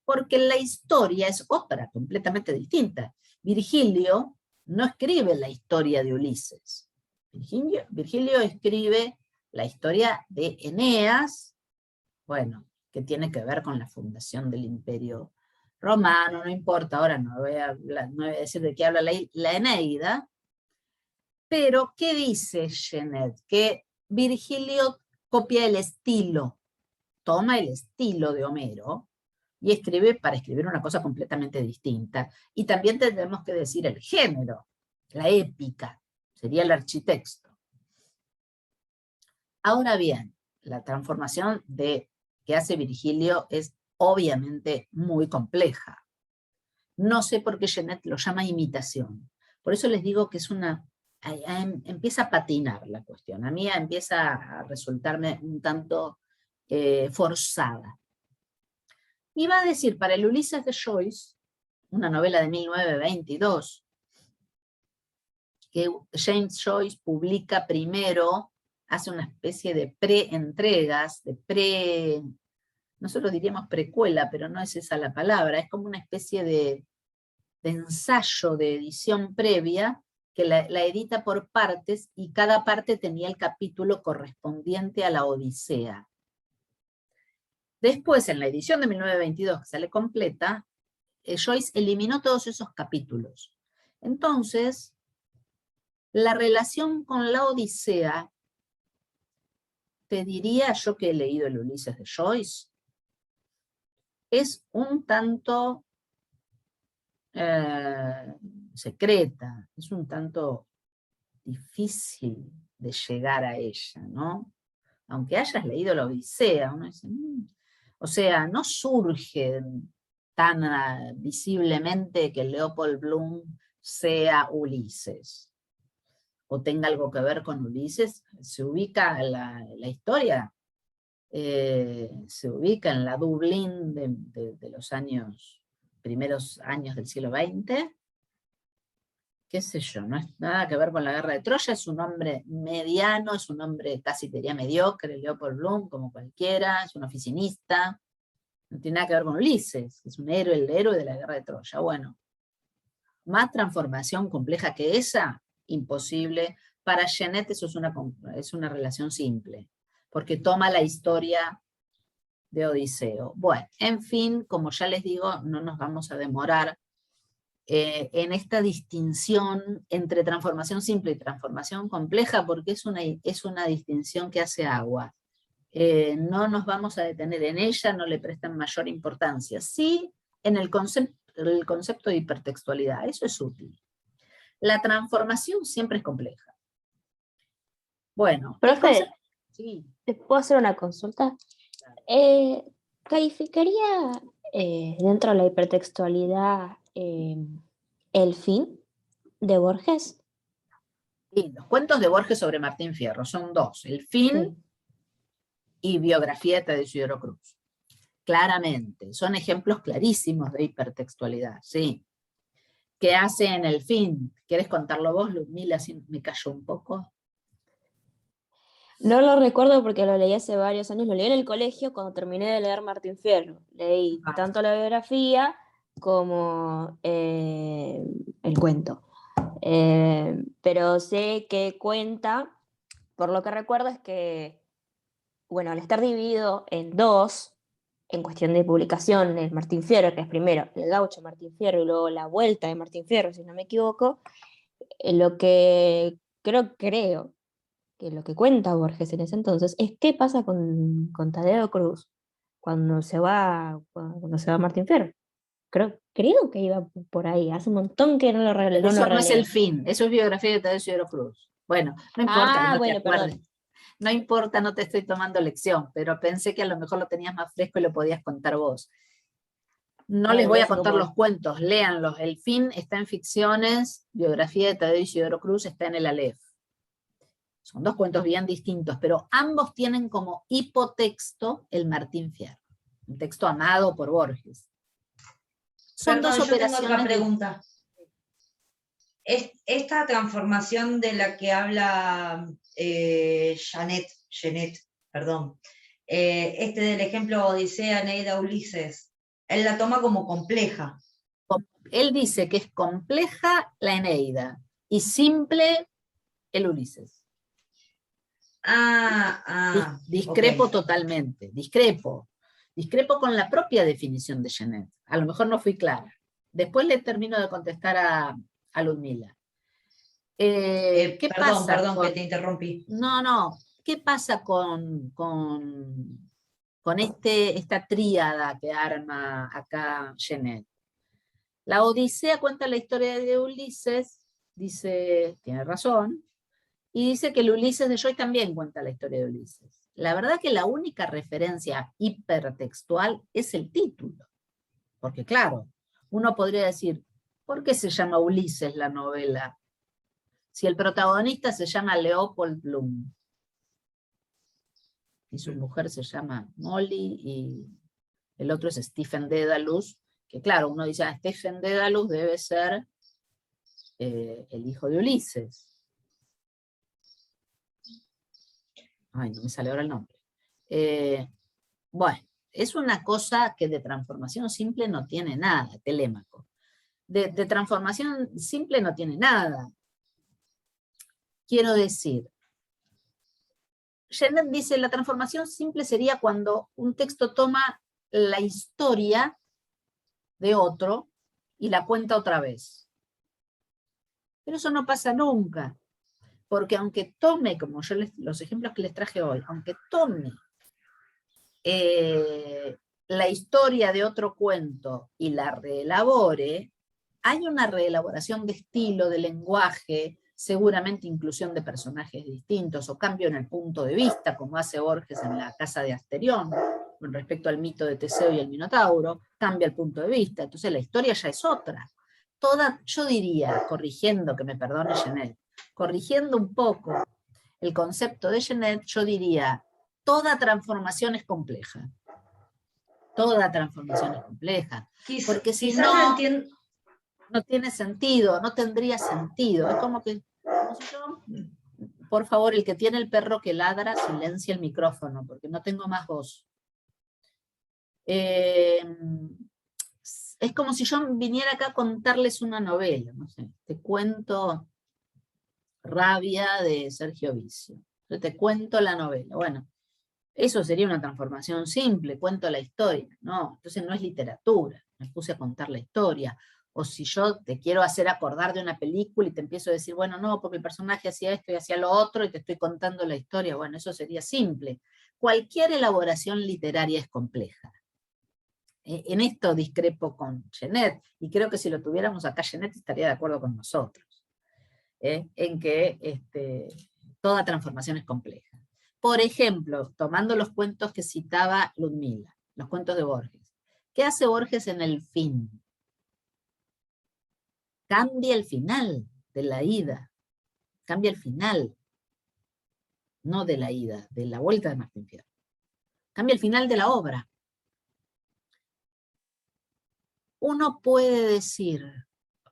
Porque la historia es otra, completamente distinta. Virgilio no escribe la historia de Ulises. Virgilio escribe la historia de Eneas, bueno, que tiene que ver con la fundación del Imperio Romano, no importa, ahora no voy a decir de qué habla la Eneida, pero ¿qué dice Genet? Que Virgilio copia el estilo, toma el estilo de Homero, y escribe para escribir una cosa completamente distinta. Y también tendremos que decir el género, la épica, sería el architexto. Ahora bien, la transformación que hace Virgilio es obviamente muy compleja. No sé por qué Genet lo llama imitación. Por eso les digo que es empieza a patinar la cuestión. A mí empieza a resultarme un tanto forzada. Y va a decir, para el Ulises de Joyce, una novela de 1922, que James Joyce publica primero, hace una especie de pre-entregas, nosotros diríamos precuela, pero no es esa la palabra, es como una especie de ensayo de edición previa, que la edita por partes, y cada parte tenía el capítulo correspondiente a la Odisea. Después, en la edición de 1922, que sale completa, Joyce eliminó todos esos capítulos. Entonces, la relación con la Odisea, te diría yo que he leído el Ulises de Joyce, es un tanto secreta, es un tanto difícil de llegar a ella, ¿no? Aunque hayas leído la Odisea, uno dice, o sea, no surge tan visiblemente que Leopold Bloom sea Ulises, o tenga algo que ver con Ulises. Se ubica la historia, se ubica en la Dublín de los primeros años del siglo XX, qué sé yo, no es nada que ver con la guerra de Troya, es un hombre mediano, es un hombre casi te diría mediocre, Leopold Bloom, como cualquiera, es un oficinista, no tiene nada que ver con Ulises, es un héroe, el héroe de la guerra de Troya. Bueno, más transformación compleja que esa, imposible. Para Genet eso es una relación simple, porque toma la historia de Odiseo. Bueno, en fin, como ya les digo, no nos vamos a demorar en esta distinción entre transformación simple y transformación compleja, porque es una distinción que hace agua. No nos vamos a detener en ella, no le prestan mayor importancia. Sí, en el concepto de hipertextualidad, eso es útil. La transformación siempre es compleja. Bueno, profe, sí. ¿te puedo hacer una consulta? ¿Calificaría dentro de la hipertextualidad el fin de Borges? Sí, los cuentos de Borges sobre Martín Fierro son dos, El fin y Biografía de Tadeo Isidoro Cruz. Claramente, son ejemplos clarísimos de hipertextualidad, sí. ¿Qué hace en El fin? ¿Quieres contarlo vos, Ludmila? Así me callo un poco. No lo recuerdo porque lo leí hace varios años, lo leí en el colegio cuando terminé de leer Martín Fierro. Leí tanto la biografía como el cuento. Pero sé que cuenta, por lo que recuerdo es que, bueno, al estar dividido en dos, en cuestión de publicación, el Martín Fierro, que es primero el gaucho Martín Fierro y luego la vuelta de Martín Fierro, si no me equivoco, lo que creo que lo que cuenta Borges en ese entonces es qué pasa con Tadeo Cruz cuando se va Martín Fierro. Creo que iba por ahí, hace un montón que no lo releo. Eso no es El fin, eso es Biografía de Tadeo Isidoro Cruz. Bueno, no importa que no te acuerdes. Perdón. No importa, no te estoy tomando lección, pero pensé que a lo mejor lo tenías más fresco y lo podías contar vos. No les voy a contar los cuentos, léanlos. El fin está en Ficciones, Biografía de Tadeo Isidoro Cruz está en el Aleph. Son dos cuentos bien distintos, pero ambos tienen como hipotexto el Martín Fierro, un texto amado por Borges. Son dos operaciones. Yo tengo otra pregunta. Esta transformación de la que habla Genet, perdón, del ejemplo Odisea, Eneida, Ulises, él la toma como compleja. Él dice que es compleja la Eneida y simple el Ulises. Discrepo totalmente, discrepo con la propia definición de Genet. A lo mejor no fui clara. Después le termino de contestar a Ludmila. ¿Qué pasa? Perdón que te interrumpí. No. ¿Qué pasa con esta tríada que arma acá Genet? La Odisea cuenta la historia de Ulises, dice, tiene razón, y dice que el Ulises de Joyce también cuenta la historia de Ulises. La verdad que la única referencia hipertextual es el título. Porque claro, uno podría decir, ¿por qué se llama Ulises la novela? Si el protagonista se llama Leopold Bloom, y su mujer se llama Molly, y el otro es Stephen Dedalus, que claro, uno dice, Stephen Dedalus debe ser el hijo de Ulises. Ay, no me sale ahora el nombre. Bueno, es una cosa que de transformación simple no tiene nada, Telémaco. De transformación simple no tiene nada. Quiero decir, Genet dice, la transformación simple sería cuando un texto toma la historia de otro y la cuenta otra vez. Pero eso no pasa nunca, porque aunque tome, como yo los ejemplos que les traje hoy, aunque tome la historia de otro cuento y la reelabore, hay una reelaboración de estilo, de lenguaje, seguramente inclusión de personajes distintos o cambio en el punto de vista, como hace Borges en La casa de Asterión, con respecto al mito de Teseo y el Minotauro, cambia el punto de vista, entonces la historia ya es otra. Yo diría, corrigiendo, que me perdone Genet, corrigiendo un poco el concepto de Genet, yo diría, toda transformación es compleja. Toda transformación es compleja. Porque si no, no tiene sentido, no tendría sentido. Es como que, como si yo, por favor, el que tiene el perro que ladra, silencia el micrófono, porque no tengo más voz. Es como si yo viniera acá a contarles una novela, no sé, te cuento Rabia de Sergio Vicio. Yo te cuento la novela. Bueno, eso sería una transformación simple, cuento la historia, ¿no? Entonces no es literatura, me puse a contar la historia. O si yo te quiero hacer acordar de una película y te empiezo a decir, bueno, no, porque el personaje hacía esto y hacía lo otro y te estoy contando la historia, bueno, eso sería simple. Cualquier elaboración literaria es compleja. En esto discrepo con Genet, y creo que si lo tuviéramos acá Genet estaría de acuerdo con nosotros, en que toda transformación es compleja. Por ejemplo, tomando los cuentos que citaba Ludmila, los cuentos de Borges. ¿Qué hace Borges en el fin? Cambia el final de la ida. Cambia el final. No de la ida, de la vuelta de Martín Fierro. Cambia el final de la obra. Uno puede decir,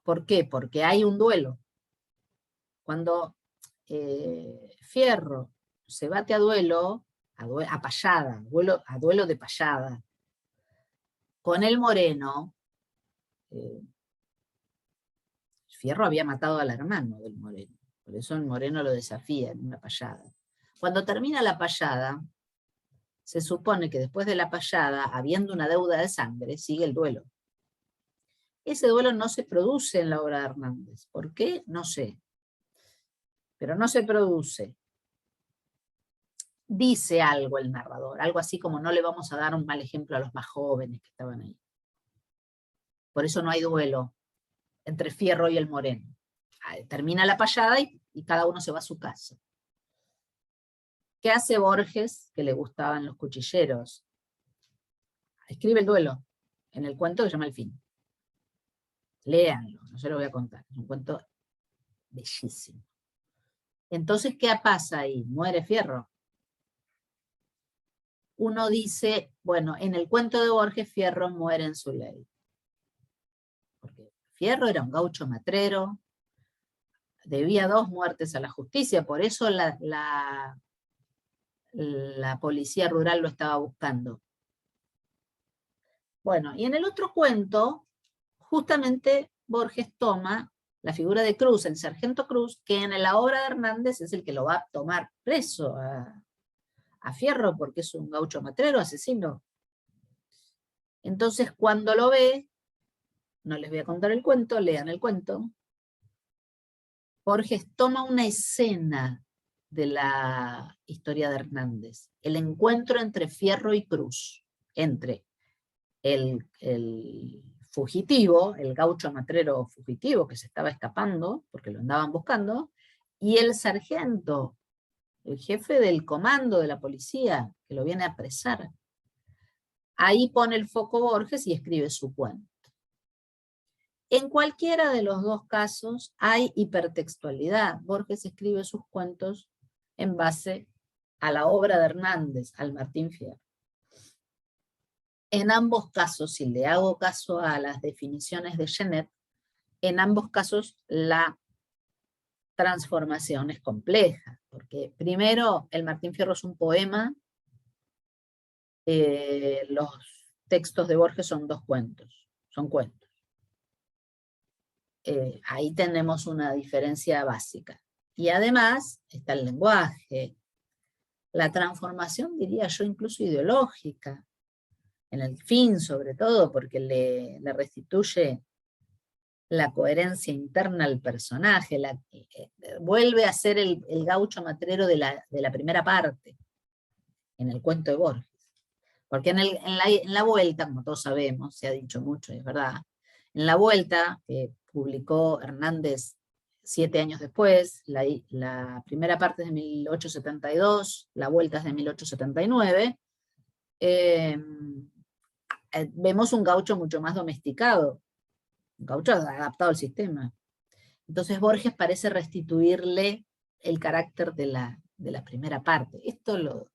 ¿por qué? Porque hay un duelo. Cuando Fierro se bate a duelo, a payada, a duelo de payada, con el Moreno, Fierro había matado al hermano del Moreno, por eso el Moreno lo desafía en una payada. Cuando termina la payada, se supone que después de la payada, habiendo una deuda de sangre, sigue el duelo. Ese duelo no se produce en la obra de Hernández. ¿Por qué? No sé. Pero no se produce. Dice algo el narrador, algo así como no le vamos a dar un mal ejemplo a los más jóvenes que estaban ahí. Por eso no hay duelo entre Fierro y el Moreno. Termina la payada y cada uno se va a su casa. ¿Qué hace Borges, que le gustaban los cuchilleros? Escribe el duelo en el cuento que se llama El fin. Léanlo, no se lo voy a contar, es un cuento bellísimo. Entonces, ¿qué pasa ahí? ¿Muere Fierro? Uno dice, bueno, en el cuento de Borges, Fierro muere en su ley. Porque Fierro era un gaucho matrero, debía 2 muertes a la justicia, por eso la policía rural lo estaba buscando. Bueno, y en el otro cuento, justamente Borges toma la figura de Cruz, el sargento Cruz, que en la obra de Hernández es el que lo va a tomar preso a Fierro, porque es un gaucho matrero, asesino. Entonces, cuando lo ve, no les voy a contar el cuento, lean el cuento, Borges toma una escena de la historia de Hernández, el encuentro entre Fierro y Cruz, entre el fugitivo, el gaucho matrero fugitivo que se estaba escapando, porque lo andaban buscando, y el sargento, el jefe del comando de la policía, que lo viene a apresar. Ahí pone el foco Borges y escribe su cuento. En cualquiera de los dos casos hay hipertextualidad. Borges escribe sus cuentos en base a la obra de Hernández, al Martín Fierro. En ambos casos, si le hago caso a las definiciones de Genet, En ambos casos la transformación es compleja, porque primero el Martín Fierro es un poema, los textos de Borges son cuentos. Ahí tenemos una diferencia básica. Y además está el lenguaje, la transformación, diría yo, incluso ideológica, en el fin sobre todo, porque le restituye la coherencia interna al personaje, vuelve a ser el gaucho matrero de la primera parte, en el cuento de Borges. Porque en la vuelta, como todos sabemos, se ha dicho mucho, y es verdad, en la vuelta, que publicó Hernández 7 años después, la primera parte es de 1872, la vuelta es de 1879, vemos un gaucho mucho más domesticado, un gaucho adaptado al sistema. Entonces Borges parece restituirle el carácter de la primera parte. Esto lo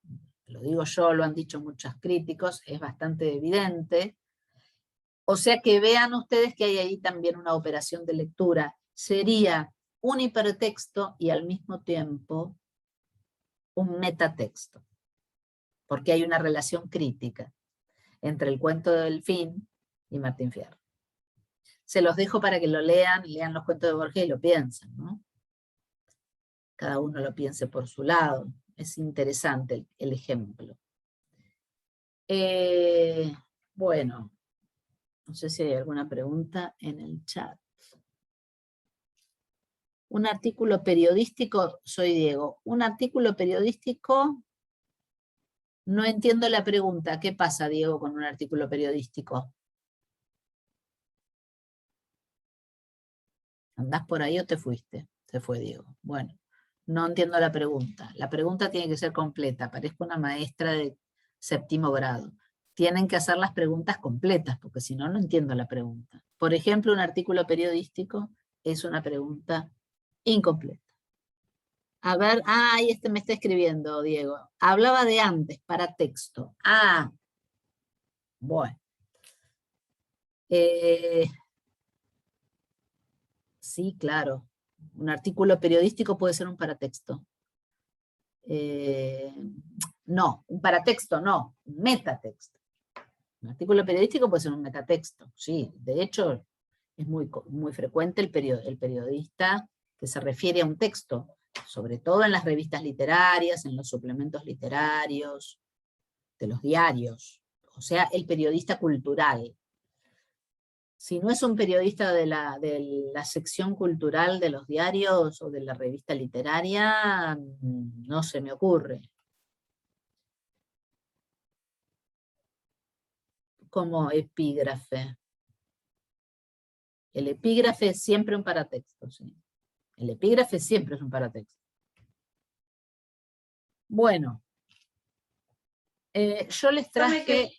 digo yo, lo han dicho muchos críticos, es bastante evidente. O sea que vean ustedes que hay ahí también una operación de lectura. Sería un hipertexto y al mismo tiempo un metatexto, porque hay una relación crítica entre el cuento del fin y Martín Fierro. Se los dejo para que lo lean los cuentos de Borges y lo piensen, ¿no? Cada uno lo piense por su lado. Es interesante el ejemplo. Bueno, no sé si hay alguna pregunta en el chat. Un artículo periodístico, soy Diego. Un artículo periodístico, no entiendo la pregunta. ¿Qué pasa, Diego, con un artículo periodístico? ¿Andás por ahí o te fuiste? Se fue Diego. Bueno, no entiendo la pregunta. La pregunta tiene que ser completa. Parezco una maestra de 7º grado. Tienen que hacer las preguntas completas, porque si no, no entiendo la pregunta. Por ejemplo, un artículo periodístico es una pregunta incompleta. A ver, ahí me está escribiendo Diego. Hablaba de antes, para texto. Ah, bueno. Sí, claro. Un artículo periodístico puede ser un paratexto. No, un paratexto no, un metatexto. Un artículo periodístico puede ser un metatexto, sí. De hecho, es muy frecuente el periodista que se refiere a un texto, sobre todo en las revistas literarias, en los suplementos literarios, de los diarios. O sea, el periodista cultural. Si no es un periodista de la sección cultural de los diarios o de la revista literaria, no se me ocurre. Como epígrafe. El epígrafe es siempre un paratexto, ¿sí? El epígrafe siempre es un paratexto. Bueno. Yo les traje...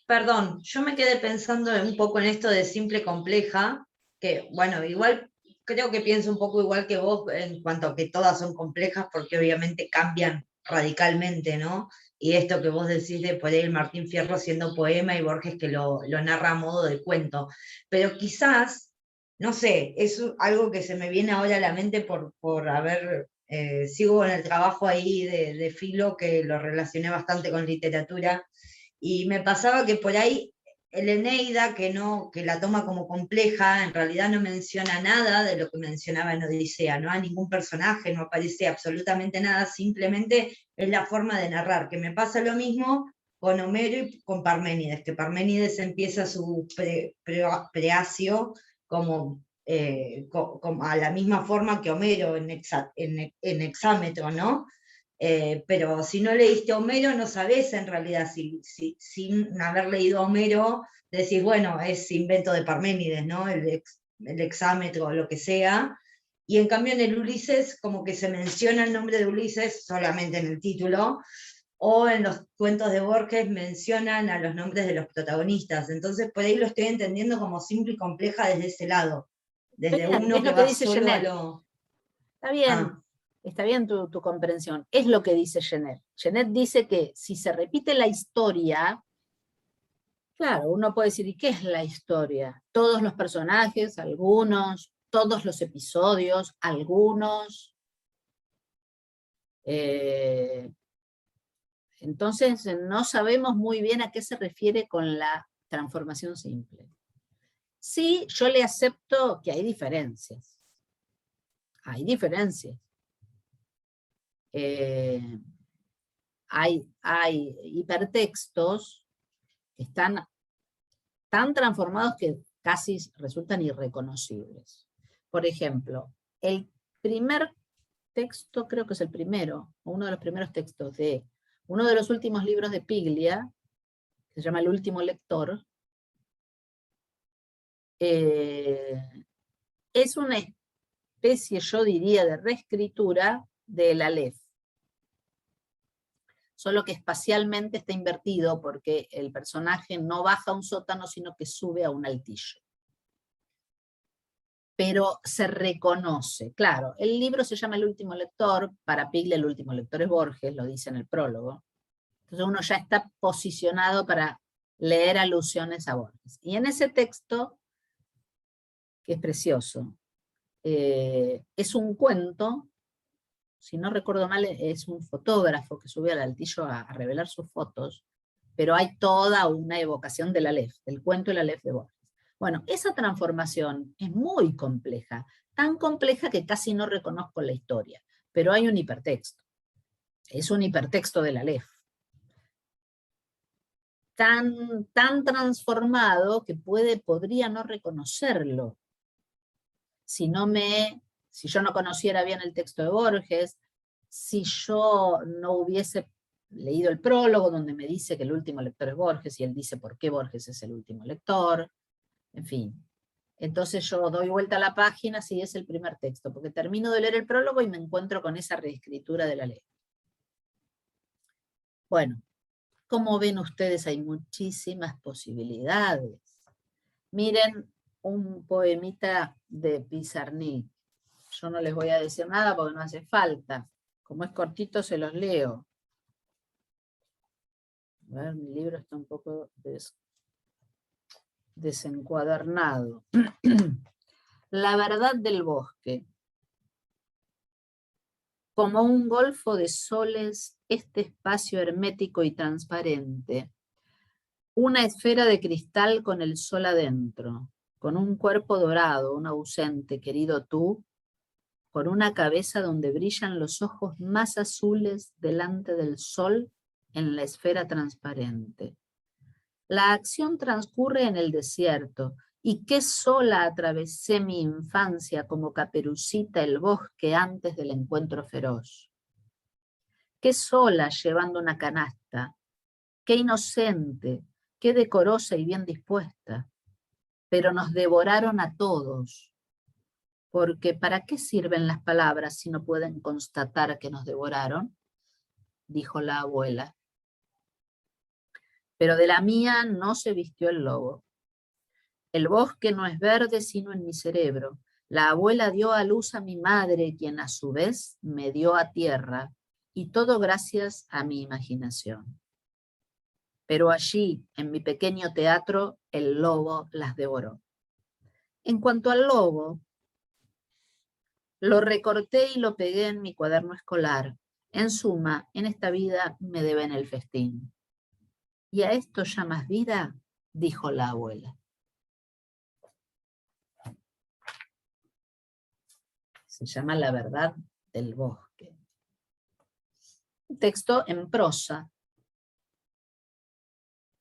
Yo me quedé pensando un poco en esto de simple compleja, que bueno, igual creo que pienso un poco igual que vos en cuanto a que todas son complejas porque obviamente cambian radicalmente, ¿no? Y esto que vos decís de por ahí el Martín Fierro siendo poema y Borges que lo narra a modo de cuento. Pero quizás, no sé, es algo que se me viene ahora a la mente por haber... sigo en el trabajo ahí de filo que lo relacioné bastante con literatura y me pasaba que por ahí el Eneida, que la toma como compleja, en realidad no menciona nada de lo que mencionaba en Odisea, no hay ningún personaje, no aparece absolutamente nada, simplemente es la forma de narrar, que me pasa lo mismo con Homero y con Parménides, que Parménides empieza su preacio como a la misma forma que Homero en Hexámetro, ¿no? Pero si no leíste Homero, no sabés en realidad, sin haber leído Homero, decís, bueno, es invento de Parménides, ¿no? El hexámetro o lo que sea. Y en cambio en el Ulises, como que se menciona el nombre de Ulises solamente en el título, o en los cuentos de Borges mencionan a los nombres de los protagonistas. Entonces por ahí lo estoy entendiendo como simple y compleja desde ese lado. Desde bien, uno que va solo a lo... Está bien. Está bien tu comprensión. Es lo que dice Genet. Genet dice que si se repite la historia, claro, uno puede decir, ¿y qué es la historia? Todos los personajes, algunos todos los episodios, algunos. Entonces no sabemos muy bien a qué se refiere con la transformación simple. Sí, yo le acepto que hay diferencias. Hay diferencias. Hay hipertextos que están tan transformados que casi resultan irreconocibles. Por ejemplo, el primer texto, creo que es el primero, o uno de los primeros textos de uno de los últimos libros de Piglia, que se llama El último lector, es una especie, yo diría, de reescritura del Aleph. Solo que espacialmente está invertido porque el personaje no baja a un sótano, sino que sube a un altillo. Pero se reconoce, claro, el libro se llama El último lector, para Piglia el último lector es Borges, lo dice en el prólogo. Entonces uno ya está posicionado para leer alusiones a Borges. Y en ese texto, que es precioso, es un cuento, si no recuerdo mal, es un fotógrafo que sube al altillo a revelar sus fotos, pero hay toda una evocación del Aleph, del cuento El Aleph de Borges. Bueno, esa transformación es muy compleja, tan compleja que casi no reconozco la historia, pero hay un hipertexto. Es un hipertexto del Aleph. Tan transformado que podría no reconocerlo. Si yo no conociera bien el texto de Borges, si yo no hubiese leído el prólogo donde me dice que el último lector es Borges, y él dice por qué Borges es el último lector, en fin. Entonces yo doy vuelta a la página si es el primer texto, porque termino de leer el prólogo y me encuentro con esa reescritura de la ley. Bueno, como ven ustedes, hay muchísimas posibilidades. Miren un poemita de Pizarnik. Yo no les voy a decir nada porque no hace falta. Como es cortito, se los leo. A ver, mi libro está un poco desencuadernado. La verdad del bosque. Como un golfo de soles, este espacio hermético y transparente. Una esfera de cristal con el sol adentro, con un cuerpo dorado, un ausente, querido tú, con una cabeza donde brillan los ojos más azules delante del sol en la esfera transparente. La acción transcurre en el desierto, y qué sola atravesé mi infancia como Caperucita el bosque antes del encuentro feroz. Qué sola llevando una canasta, qué inocente, qué decorosa y bien dispuesta. Pero nos devoraron a todos, porque ¿para qué sirven las palabras si no pueden constatar que nos devoraron? Dijo la abuela. Pero de la mía no se vistió el lobo. El bosque no es verde sino en mi cerebro. La abuela dio a luz a mi madre, quien a su vez me dio a tierra, y todo gracias a mi imaginación. Pero allí, en mi pequeño teatro, el lobo las devoró. En cuanto al lobo, lo recorté y lo pegué en mi cuaderno escolar. En suma, en esta vida me deben el festín. ¿Y a esto llamas vida?, dijo la abuela. Se llama La verdad del bosque. Un texto en prosa.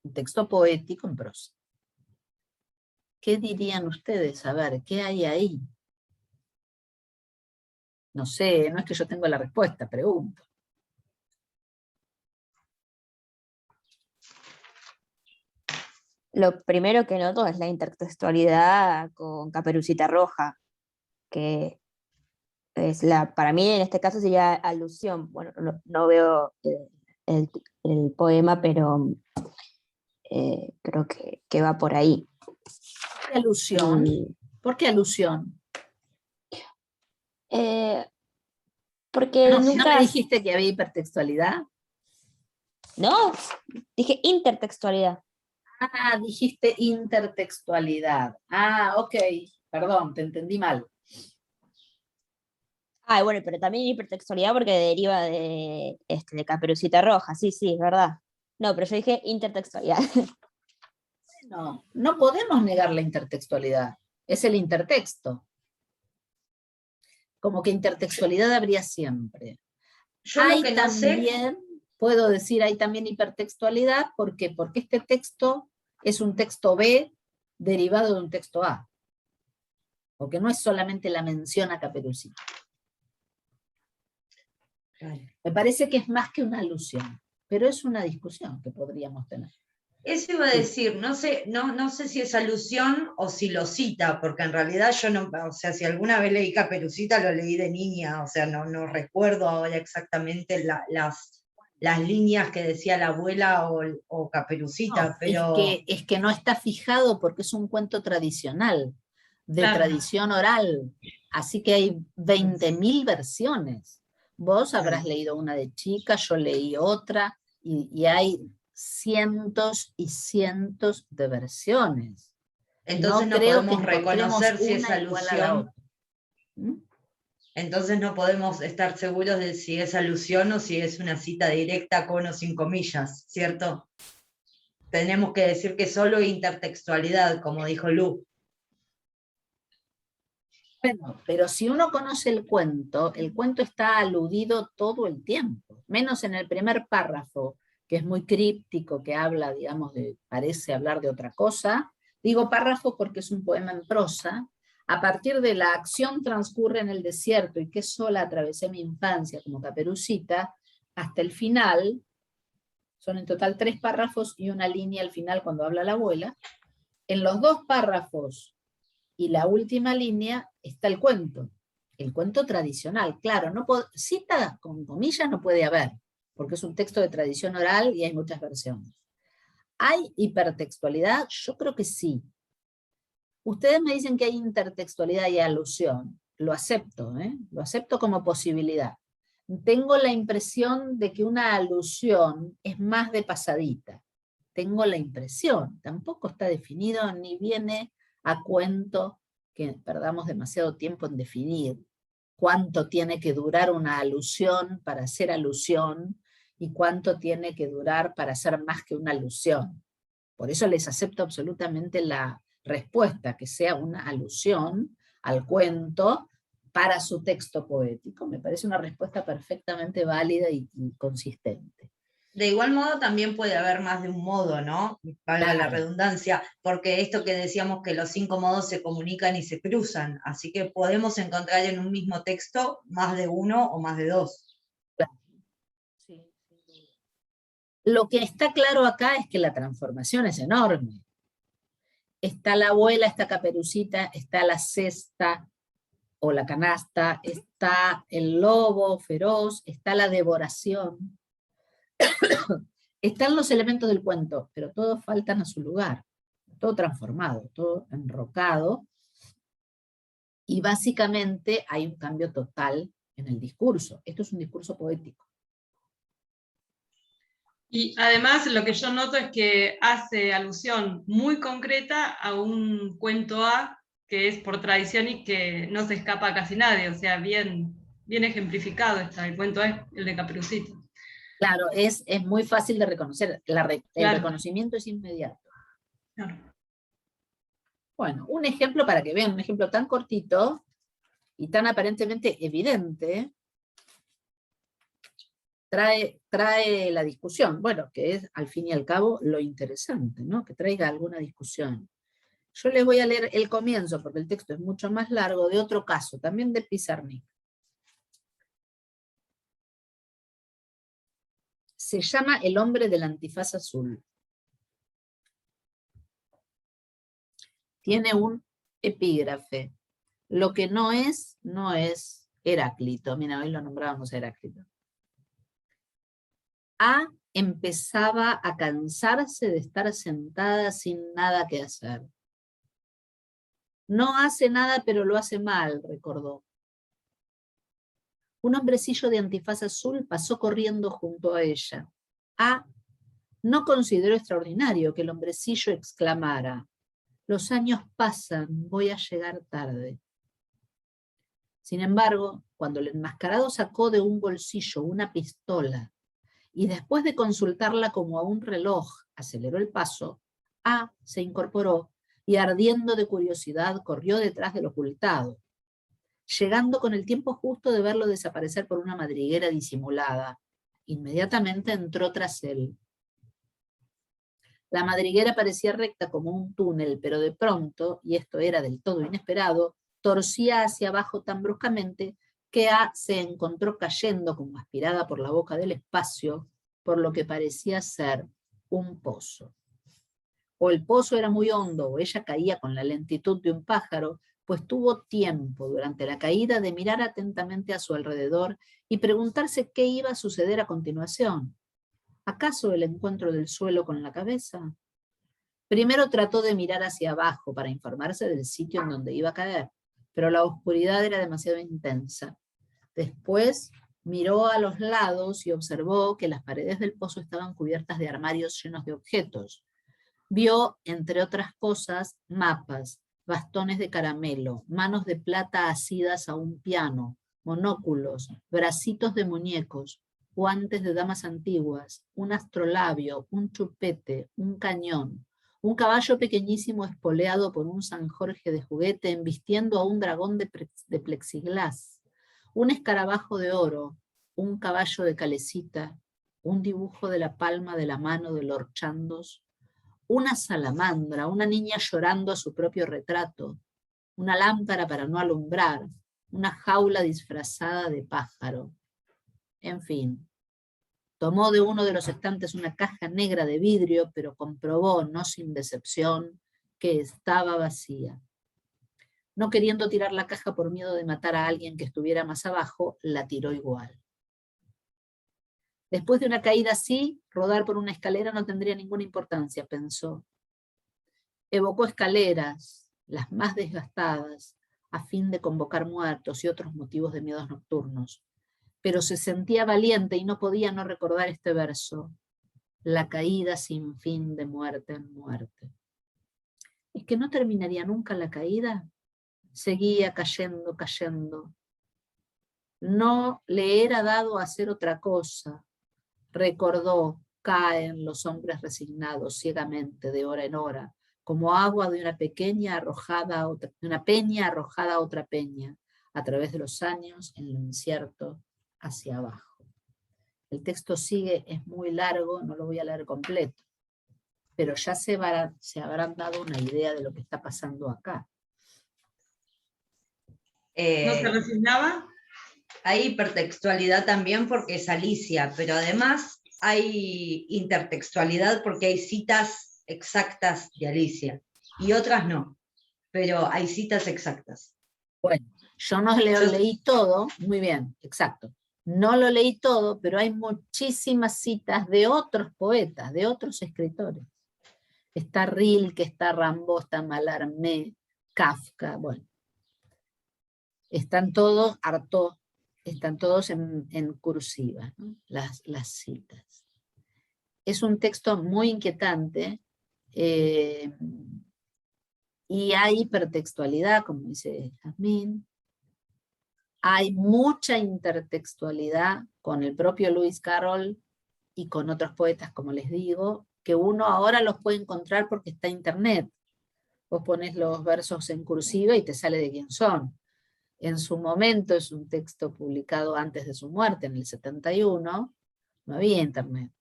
Un texto poético en prosa. ¿Qué dirían ustedes? A ver, ¿qué hay ahí? No sé, no es que yo tenga la respuesta, pregunto. Lo primero que noto es la intertextualidad con Caperucita Roja, que es para mí en este caso sería alusión. Bueno, no veo el poema, pero creo que va por ahí. ¿Qué alusión? ¿Por qué alusión? Porque ¿No nunca... me dijiste que había hipertextualidad? No, dije intertextualidad. Ah, dijiste intertextualidad. Ah, ok, perdón, te entendí mal. Ah, bueno, pero también hipertextualidad porque deriva de Caperucita Roja, sí, es verdad. No, pero yo dije intertextualidad. No, no podemos negar la intertextualidad, es el intertexto. Como que intertextualidad habría siempre. Yo lo que no sé, También, puedo decir, hay también hipertextualidad, ¿por qué? Porque este texto es un texto B derivado de un texto A. Porque no es solamente la mención a Caperucita. Me parece que es más que una alusión, pero es una discusión que podríamos tener. eso iba a Sí. decir, no sé si es alusión o si lo cita, porque en realidad yo no, o sea, si alguna vez leí Caperucita, lo leí de niña, o sea, no recuerdo ahora exactamente las líneas que decía la abuela o Caperucita, No, pero es que no está fijado porque es un cuento tradicional, de claro, tradición oral, así que hay 20.000 versiones. Vos habrás claro. leído una de chica, yo leí otra, y hay cientos y cientos de versiones. Entonces No no creo que podemos encontremos reconocer si es una igual a la alusión, otra. ¿Mm? entonces no podemos estar seguros de si es alusión o si es una cita directa con o sin comillas, ¿cierto? Tenemos que decir que solo intertextualidad, como dijo Lu. Bueno, pero si uno conoce el cuento está aludido todo el tiempo, menos en el primer párrafo, que es muy críptico, que habla, digamos, parece hablar de otra cosa. Digo párrafo porque es un poema en prosa. A partir de la acción transcurre en el desierto y que sola atravesé mi infancia como Caperucita, hasta el final, son en total 3 párrafos y una línea al final cuando habla la abuela. En los 2 párrafos y la última línea está el cuento tradicional. Claro, cita con comillas no puede haber, porque es un texto de tradición oral y hay muchas versiones. ¿Hay hipertextualidad? Yo creo que sí. Ustedes me dicen que hay intertextualidad y alusión. Lo acepto, ¿eh? Lo acepto como posibilidad. Tengo la impresión de que una alusión es más de pasadita. Tengo la impresión, tampoco está definido ni viene a cuento que perdamos demasiado tiempo en definir cuánto tiene que durar una alusión para hacer alusión y cuánto tiene que durar para hacer más que una alusión. Por eso les acepto absolutamente la respuesta, que sea una alusión al cuento para su texto poético. Me parece una respuesta perfectamente válida y consistente. De igual modo también puede haber más de un modo, ¿no? Valga la Claro. redundancia, porque esto que decíamos que los 5 modos se comunican y se cruzan, así que podemos encontrar en un mismo texto más de uno o más de dos. Sí. Lo que está claro acá es que la transformación es enorme. Está la abuela, está Caperucita, está la cesta o la canasta, está el lobo feroz, está la devoración. Están los elementos del cuento, pero todos faltan a su lugar. Todo transformado, todo enrocado. Y básicamente hay un cambio total en el discurso. Esto es un discurso poético. Y además lo que yo noto es que hace alusión muy concreta a un cuento A que es por tradición y que no se escapa a casi nadie, o sea, bien ejemplificado está. El cuento es el de Caperucita. Claro, es muy fácil de reconocer. El Claro, reconocimiento es inmediato. claro. Bueno, un ejemplo para que vean, un ejemplo tan cortito y tan aparentemente evidente, trae la discusión. Bueno, que es al fin y al cabo lo interesante, ¿no? Que traiga alguna discusión. Yo les voy a leer el comienzo, porque el texto es mucho más largo, de otro caso, también de Pizarnik. Se llama El hombre del antifaz azul. Tiene un epígrafe. Lo que no es Heráclito. Mira, hoy lo nombrábamos a Heráclito. A empezaba a cansarse de estar sentada sin nada que hacer. No hace nada, pero lo hace mal, recordó. Un hombrecillo de antifaz azul pasó corriendo junto a ella. A no consideró extraordinario que el hombrecillo exclamara: los años pasan, voy a llegar tarde. Sin embargo, cuando el enmascarado sacó de un bolsillo una pistola y después de consultarla como a un reloj aceleró el paso, A se incorporó y ardiendo de curiosidad corrió detrás del ocultado, llegando con el tiempo justo de verlo desaparecer por una madriguera disimulada. Inmediatamente entró tras él. La madriguera parecía recta como un túnel, pero de pronto, y esto era del todo inesperado, torcía hacia abajo tan bruscamente que A se encontró cayendo como aspirada por la boca del espacio, por lo que parecía ser un pozo. O el pozo era muy hondo, o ella caía con la lentitud de un pájaro, pues tuvo tiempo durante la caída de mirar atentamente a su alrededor y preguntarse qué iba a suceder a continuación. ¿Acaso el encuentro del suelo con la cabeza? Primero trató de mirar hacia abajo para informarse del sitio en donde iba a caer, pero la oscuridad era demasiado intensa. Después miró a los lados y observó que las paredes del pozo estaban cubiertas de armarios llenos de objetos. Vio, entre otras cosas, mapas, bastones de caramelo, manos de plata asidas a un piano, monóculos, bracitos de muñecos, guantes de damas antiguas, un astrolabio, un chupete, un cañón, un caballo pequeñísimo espoleado por un San Jorge de juguete embistiendo a un dragón de plexiglás, un escarabajo de oro, un caballo de calecita, un dibujo de la palma de la mano de Lord Chandos, una salamandra, una niña llorando a su propio retrato, una lámpara para no alumbrar, una jaula disfrazada de pájaro. En fin, tomó de uno de los estantes una caja negra de vidrio, pero comprobó, no sin decepción, que estaba vacía. No queriendo tirar la caja por miedo de matar a alguien que estuviera más abajo, la tiró igual. Después de una caída así, rodar por una escalera no tendría ninguna importancia, pensó. Evocó escaleras, las más desgastadas, a fin de convocar muertos y otros motivos de miedos nocturnos. Pero se sentía valiente y no podía no recordar este verso: la caída sin fin de muerte en muerte. ¿Es que no terminaría nunca la caída? Seguía cayendo, cayendo. No le era dado hacer otra cosa. Recordó, caen los hombres resignados ciegamente de hora en hora, como agua de una peña arrojada a otra peña, a través de los años en lo incierto hacia abajo. El texto sigue, es muy largo, no lo voy a leer completo, pero ya se habrán dado una idea de lo que está pasando acá. ¿No se resignaba? Hay hipertextualidad también porque es Alicia, pero además hay intertextualidad porque hay citas exactas de Alicia y otras no, pero hay citas exactas. Bueno, yo no leí todo, muy bien, exacto. No lo leí todo, pero hay muchísimas citas de otros poetas, de otros escritores. Está Rilke, está Rimbaud, está Mallarmé, Kafka, bueno. Están todos, Artaud, están todos en cursiva, ¿no? las citas. Es un texto muy inquietante y hay hipertextualidad, como dice Jazmín. Hay mucha intertextualidad con el propio Lewis Carroll y con otros poetas, como les digo, que uno ahora los puede encontrar porque está internet. Vos pones los versos en cursiva y te sale de quién son. En su momento, es un texto publicado antes de su muerte, en el 71, no había internet.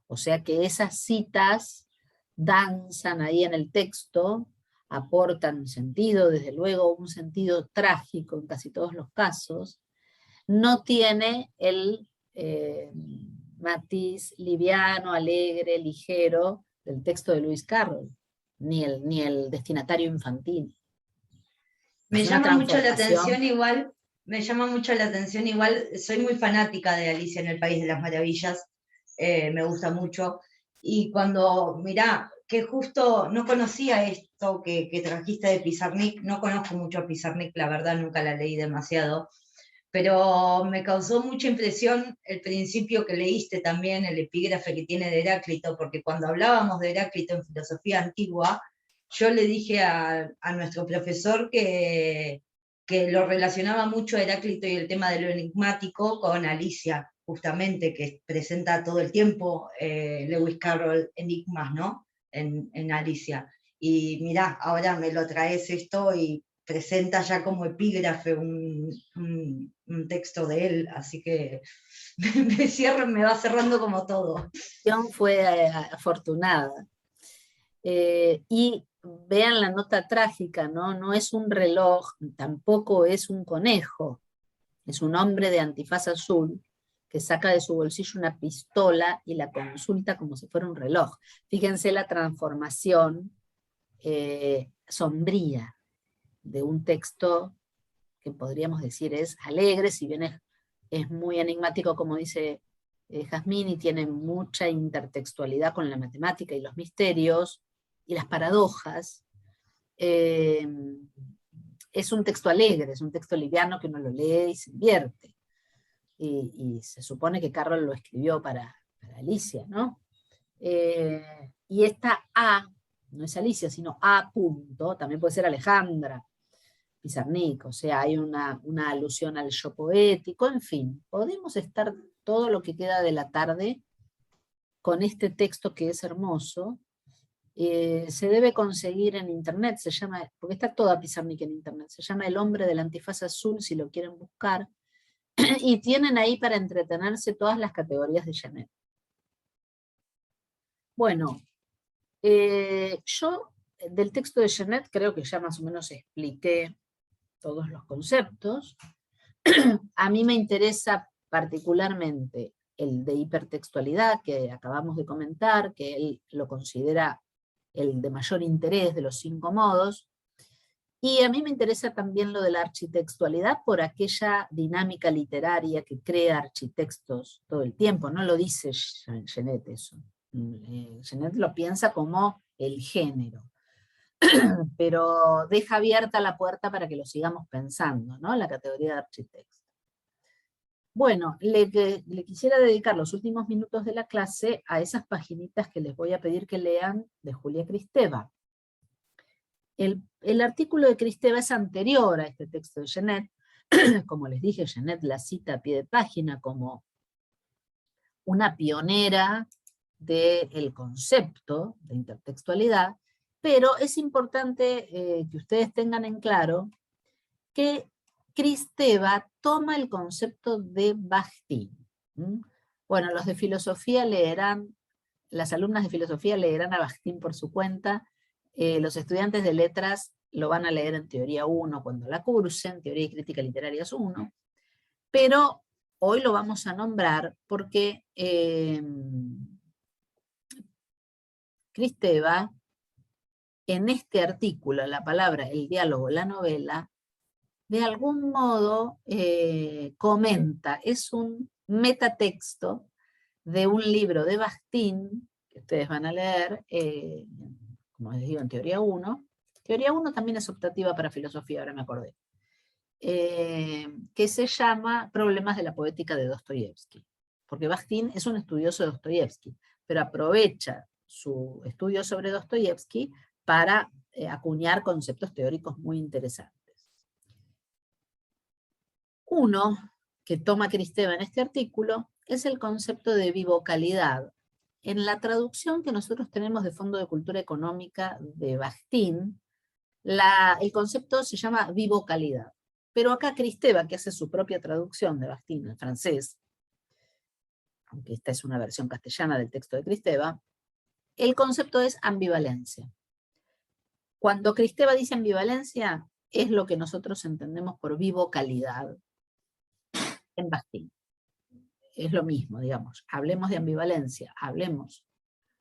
O sea que esas citas danzan ahí en el texto, aportan sentido, desde luego un sentido trágico en casi todos los casos. No tiene el matiz liviano, alegre, ligero del texto de Lewis Carroll, ni el destinatario infantil. Me llama mucho la atención igual, soy muy fanática de Alicia en el País de las Maravillas, me gusta mucho, y cuando, mirá, que justo no conocía esto que trajiste de Pizarnik, no conozco mucho a Pizarnik, la verdad nunca la leí demasiado, pero me causó mucha impresión el principio que leíste también, el epígrafe que tiene de Heráclito, porque cuando hablábamos de Heráclito en filosofía antigua, yo le dije a nuestro profesor que que lo relacionaba mucho a Heráclito y el tema de lo enigmático con Alicia, justamente, que presenta todo el tiempo Lewis Carroll enigmas, ¿no? En Alicia. Y mirá, ahora me lo traes esto y presenta ya como epígrafe un texto de él, así que me va cerrando como todo. Fue afortunada. Y vean la nota trágica, ¿no? No es un reloj, tampoco es un conejo, es un hombre de antifaz azul que saca de su bolsillo una pistola y la consulta como si fuera un reloj. Fíjense la transformación sombría de un texto que podríamos decir es alegre, si bien es muy enigmático, como dice Jazmín, y tiene mucha intertextualidad con la matemática y los misterios y las paradojas. Es un texto alegre, es un texto liviano que uno lo lee y se divierte. Y se supone que Carroll lo escribió para Alicia, ¿no? Y esta A, no es Alicia, sino A punto, también puede ser Alejandra Pizarnik, o sea, hay una alusión al yo poético, en fin, podemos estar todo lo que queda de la tarde con este texto que es hermoso. Se debe conseguir en internet, se llama, porque está toda Pizarnik en internet, se llama El hombre del antifaz azul, si lo quieren buscar, y tienen ahí para entretenerse todas las categorías de Genet. Bueno, yo del texto de Genet creo que ya más o menos expliqué todos los conceptos. A mí me interesa particularmente el de hipertextualidad que acabamos de comentar, que él lo considera el de mayor interés de los 5 modos, y a mí me interesa también lo de la architextualidad por aquella dinámica literaria que crea architextos todo el tiempo, no lo dice Genet eso. Genet lo piensa como el género, pero deja abierta la puerta para que lo sigamos pensando, ¿no? La categoría de architecto. Bueno, le quisiera dedicar los últimos minutos de la clase a esas paginitas que les voy a pedir que lean de Julia Kristeva. El artículo de Kristeva es anterior a este texto de Genet. Como les dije, Genet la cita a pie de página como una pionera del concepto de intertextualidad, pero es importante que ustedes tengan en claro que Kristeva toma el concepto de Bakhtin. Bueno, los de filosofía leerán, las alumnas de filosofía leerán a Bakhtin por su cuenta, los estudiantes de letras lo van a leer en teoría 1 cuando la cursen, teoría y crítica literarias 1, pero hoy lo vamos a nombrar porque Kristeva, en este artículo, la palabra, el diálogo, la novela, de algún modo comenta, es un metatexto de un libro de Bakhtin, que ustedes van a leer, como les digo, en teoría 1. Teoría 1 también es optativa para filosofía, ahora me acordé. Que se llama Problemas de la poética de Dostoyevsky. Porque Bakhtin es un estudioso de Dostoyevsky, pero aprovecha su estudio sobre Dostoyevsky para acuñar conceptos teóricos muy interesantes. Uno que toma Kristeva en este artículo es el concepto de bivocalidad. En la traducción que nosotros tenemos de Fondo de Cultura Económica de Bakhtin, el concepto se llama bivocalidad. Pero acá Kristeva, que hace su propia traducción de Bakhtin en francés, aunque esta es una versión castellana del texto de Kristeva, el concepto es ambivalencia. Cuando Kristeva dice ambivalencia, es lo que nosotros entendemos por bivocalidad en Bakhtin. Es lo mismo, digamos, hablemos de ambivalencia, hablemos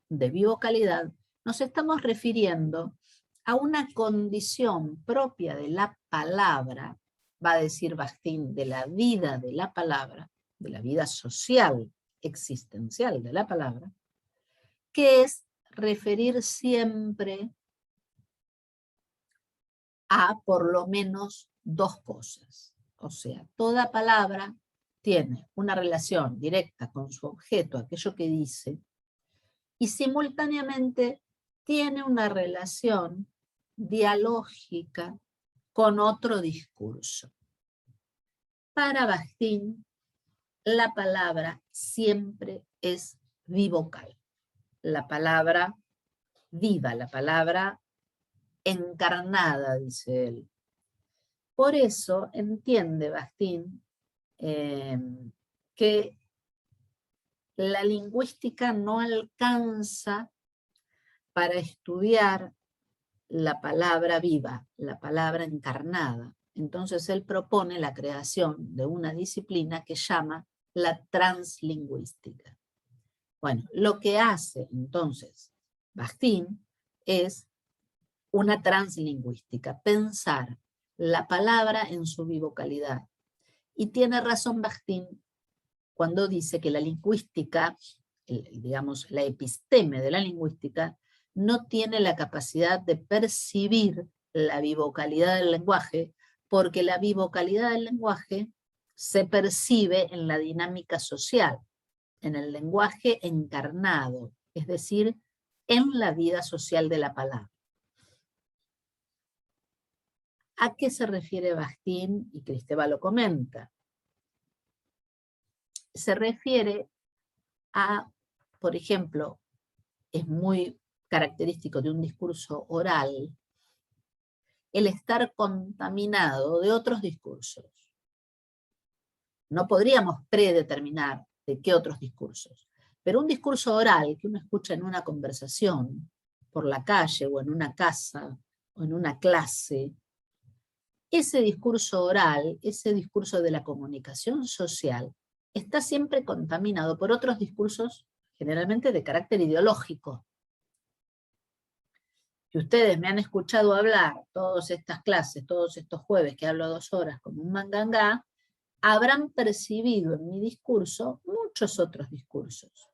de bivocalidad, nos estamos refiriendo a una condición propia de la palabra, va a decir Bakhtin, de la vida de la palabra, de la vida social, existencial de la palabra, que es referir siempre a por lo menos dos cosas. O sea, toda palabra tiene una relación directa con su objeto, aquello que dice, y simultáneamente tiene una relación dialógica con otro discurso. Para Bakhtin, la palabra siempre es bivocal. La palabra viva, la palabra encarnada, dice él. Por eso entiende Bakhtin que la lingüística no alcanza para estudiar la palabra viva, la palabra encarnada. Entonces él propone la creación de una disciplina que llama la translingüística. Bueno, lo que hace entonces Bakhtin es una translingüística, pensar la palabra en su bivocalidad. Y tiene razón Bakhtin cuando dice que la lingüística, digamos, la episteme de la lingüística, no tiene la capacidad de percibir la bivocalidad del lenguaje, porque la bivocalidad del lenguaje se percibe en la dinámica social, en el lenguaje encarnado, es decir, en la vida social de la palabra. ¿A qué se refiere Bakhtin? Y Kristeva lo comenta. Se refiere a, por ejemplo, es muy característico de un discurso oral, el estar contaminado de otros discursos. No podríamos predeterminar de qué otros discursos, pero un discurso oral que uno escucha en una conversación, por la calle o en una casa o en una clase, ese discurso oral, ese discurso de la comunicación social, está siempre contaminado por otros discursos, generalmente de carácter ideológico. Si ustedes me han escuchado hablar todas estas clases, todos estos jueves que hablo 2 horas como un mangangá, habrán percibido en mi discurso muchos otros discursos.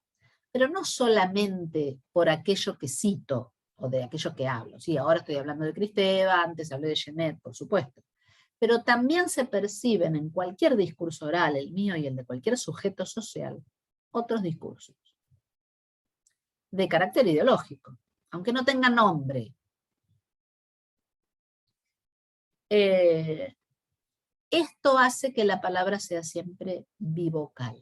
Pero no solamente por aquello que cito o de aquello que hablo. Sí, ahora estoy hablando de Kristeva, antes hablé de Genet, por supuesto. Pero también se perciben en cualquier discurso oral, el mío y el de cualquier sujeto social, otros discursos de carácter ideológico, aunque no tengan nombre. Esto hace que la palabra sea siempre bivocal.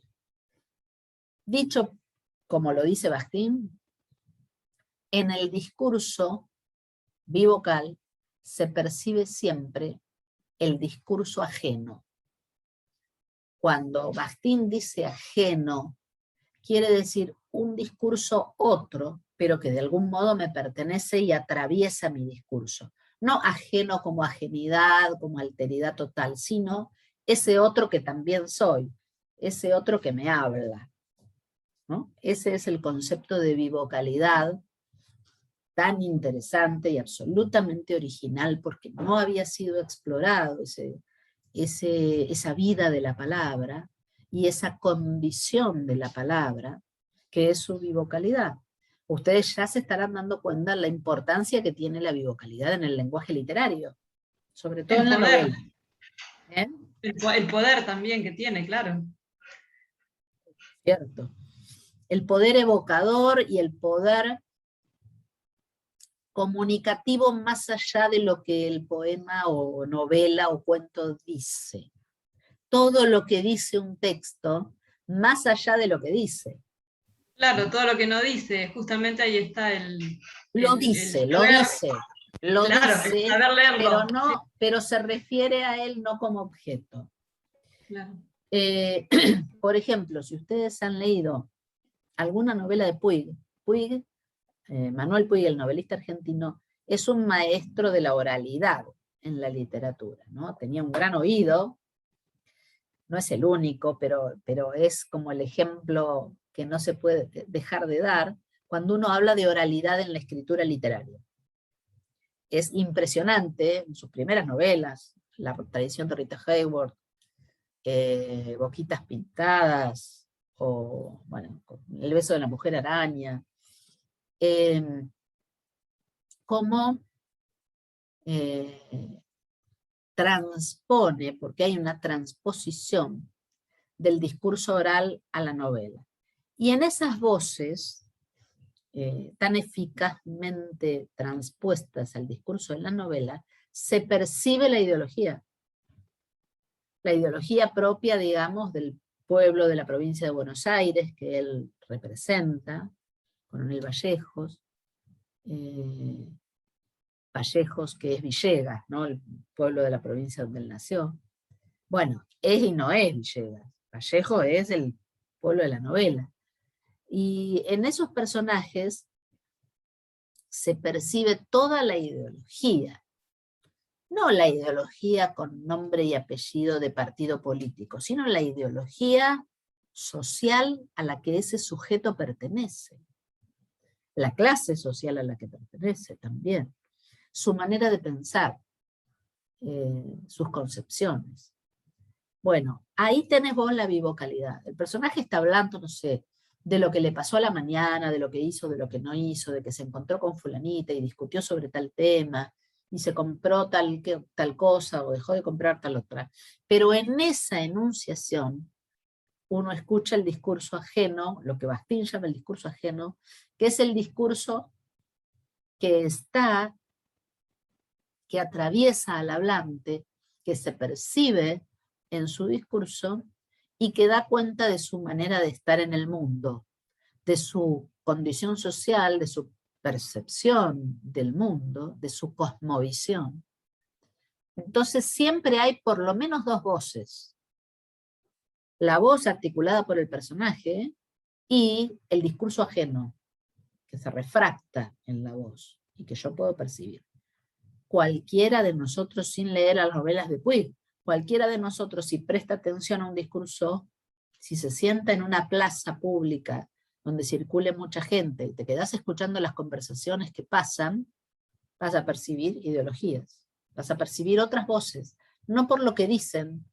Dicho como lo dice Bakhtin, en el discurso bivocal se percibe siempre el discurso ajeno. Cuando Bakhtin dice ajeno, quiere decir un discurso otro, pero que de algún modo me pertenece y atraviesa mi discurso. No ajeno como ajenidad, como alteridad total, sino ese otro que también soy, ese otro que me habla, ¿no? Ese es el concepto de bivocalidad tan interesante y absolutamente original, porque no había sido explorado esa vida de la palabra y esa condición de la palabra, que es su bivocalidad. Ustedes ya se estarán dando cuenta de la importancia que tiene la bivocalidad en el lenguaje literario, sobre todo en la novela. ¿Eh? El poder también que tiene, claro. Cierto. El poder evocador y el poder comunicativo más allá de lo que el poema o novela o cuento dice. Todo lo que dice un texto, más allá de lo que dice. Claro, todo lo que no dice, justamente ahí está Lo dice, saber leerlo, pero se refiere a él no como objeto. Claro. Por ejemplo, si ustedes han leído alguna novela de Puig, Manuel Puig, el novelista argentino, es un maestro de la oralidad en la literatura, ¿no? Tenía un gran oído, no es el único, pero es como el ejemplo que no se puede dejar de dar cuando uno habla de oralidad en la escritura literaria. Es impresionante, en sus primeras novelas, La tradición de Rita Hayworth, Boquitas pintadas, o bueno, El beso de la mujer araña, cómo transpone, porque hay una transposición del discurso oral a la novela. Y en esas voces, tan eficazmente transpuestas al discurso de la novela, se percibe la ideología propia, digamos, del pueblo de la provincia de Buenos Aires, que él representa, Coronel Vallejos, Vallejos, que es Villegas, ¿no? El pueblo de la provincia donde él nació. Bueno, es y no es Villegas. Vallejo es el pueblo de la novela. Y en esos personajes se percibe toda la ideología. No la ideología con nombre y apellido de partido político, sino la ideología social a la que ese sujeto pertenece. La clase social a la que pertenece también. Su manera de pensar, sus concepciones. Bueno, ahí tenés vos la bivocalidad. El personaje está hablando, no sé, de lo que le pasó a la mañana, de lo que hizo, de lo que no hizo, de que se encontró con fulanita y discutió sobre tal tema, y se compró tal cosa, o dejó de comprar tal otra. Pero en esa enunciación, uno escucha el discurso ajeno, lo que Bastín llama el discurso ajeno, que es el discurso que atraviesa al hablante, que se percibe en su discurso y que da cuenta de su manera de estar en el mundo, de su condición social, de su percepción del mundo, de su cosmovisión. Entonces siempre hay por lo menos dos voces. La voz articulada por el personaje y el discurso ajeno, que se refracta en la voz y que yo puedo percibir. Cualquiera de nosotros, sin leer las novelas de Puig, cualquiera de nosotros, si presta atención a un discurso, si se sienta en una plaza pública donde circule mucha gente y te quedás escuchando las conversaciones que pasan, vas a percibir ideologías, vas a percibir otras voces, no por lo que dicen,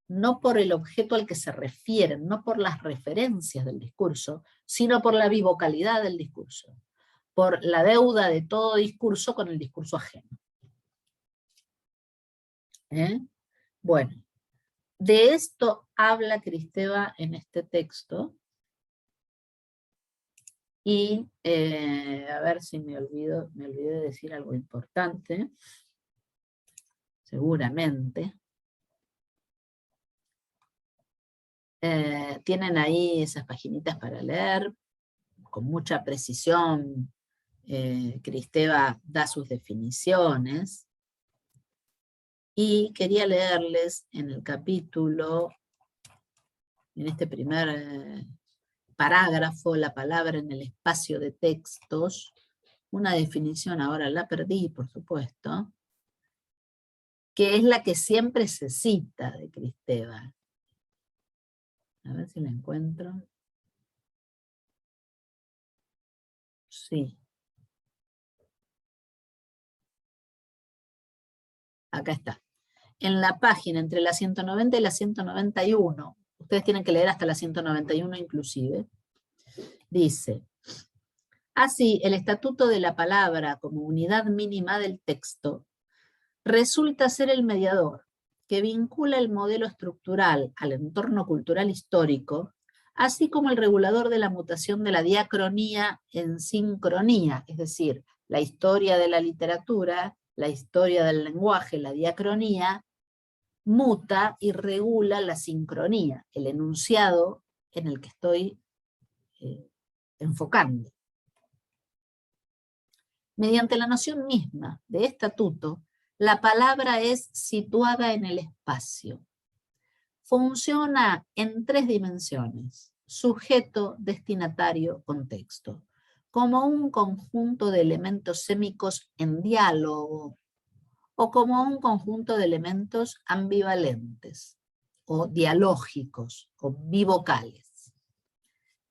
no por el objeto al que se refieren, no por las referencias del discurso, sino por la bivocalidad del discurso, por la deuda de todo discurso con el discurso ajeno. Bueno, de esto habla Kristeva en este texto, y a ver si me olvidé de decir algo importante, seguramente. Tienen ahí esas paginitas para leer, con mucha precisión. Kristeva da sus definiciones, y quería leerles en el capítulo, en este primer parágrafo, la palabra en el espacio de textos, una definición, ahora la perdí, por supuesto, que es la que siempre se cita de Kristeva. A ver si la encuentro. Sí. Acá está. En la página entre la 190 y la 191, ustedes tienen que leer hasta la 191 inclusive, dice: así, el estatuto de la palabra como unidad mínima del texto resulta ser el mediador que vincula el modelo estructural al entorno cultural histórico, así como el regulador de la mutación de la diacronía en sincronía, es decir, la historia de la literatura, la historia del lenguaje, la diacronía, muta y regula la sincronía, el enunciado en el que estoy enfocando. Mediante la noción misma de estatuto, la palabra es situada en el espacio. Funciona en tres dimensiones: sujeto, destinatario, contexto, como un conjunto de elementos sémicos en diálogo, o como un conjunto de elementos ambivalentes, o dialógicos, o bivocales.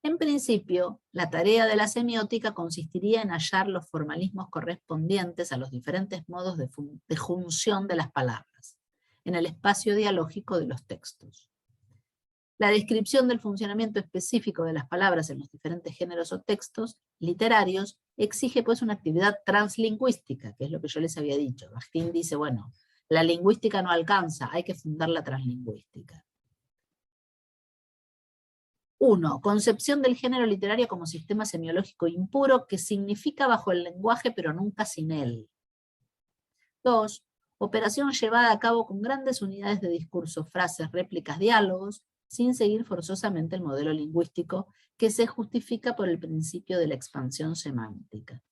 En principio, la tarea de la semiótica consistiría en hallar los formalismos correspondientes a los diferentes modos de junción de las palabras, en el espacio dialógico de los textos. La descripción del funcionamiento específico de las palabras en los diferentes géneros o textos literarios exige pues una actividad translingüística, que es lo que yo les había dicho. Bastín dice, bueno, la lingüística no alcanza, hay que fundar la translingüística. 1. Concepción del género literario como sistema semiológico impuro que significa bajo el lenguaje pero nunca sin él. 2. Operación llevada a cabo con grandes unidades de discurso, frases, réplicas, diálogos, sin seguir forzosamente el modelo lingüístico que se justifica por el principio de la expansión semántica.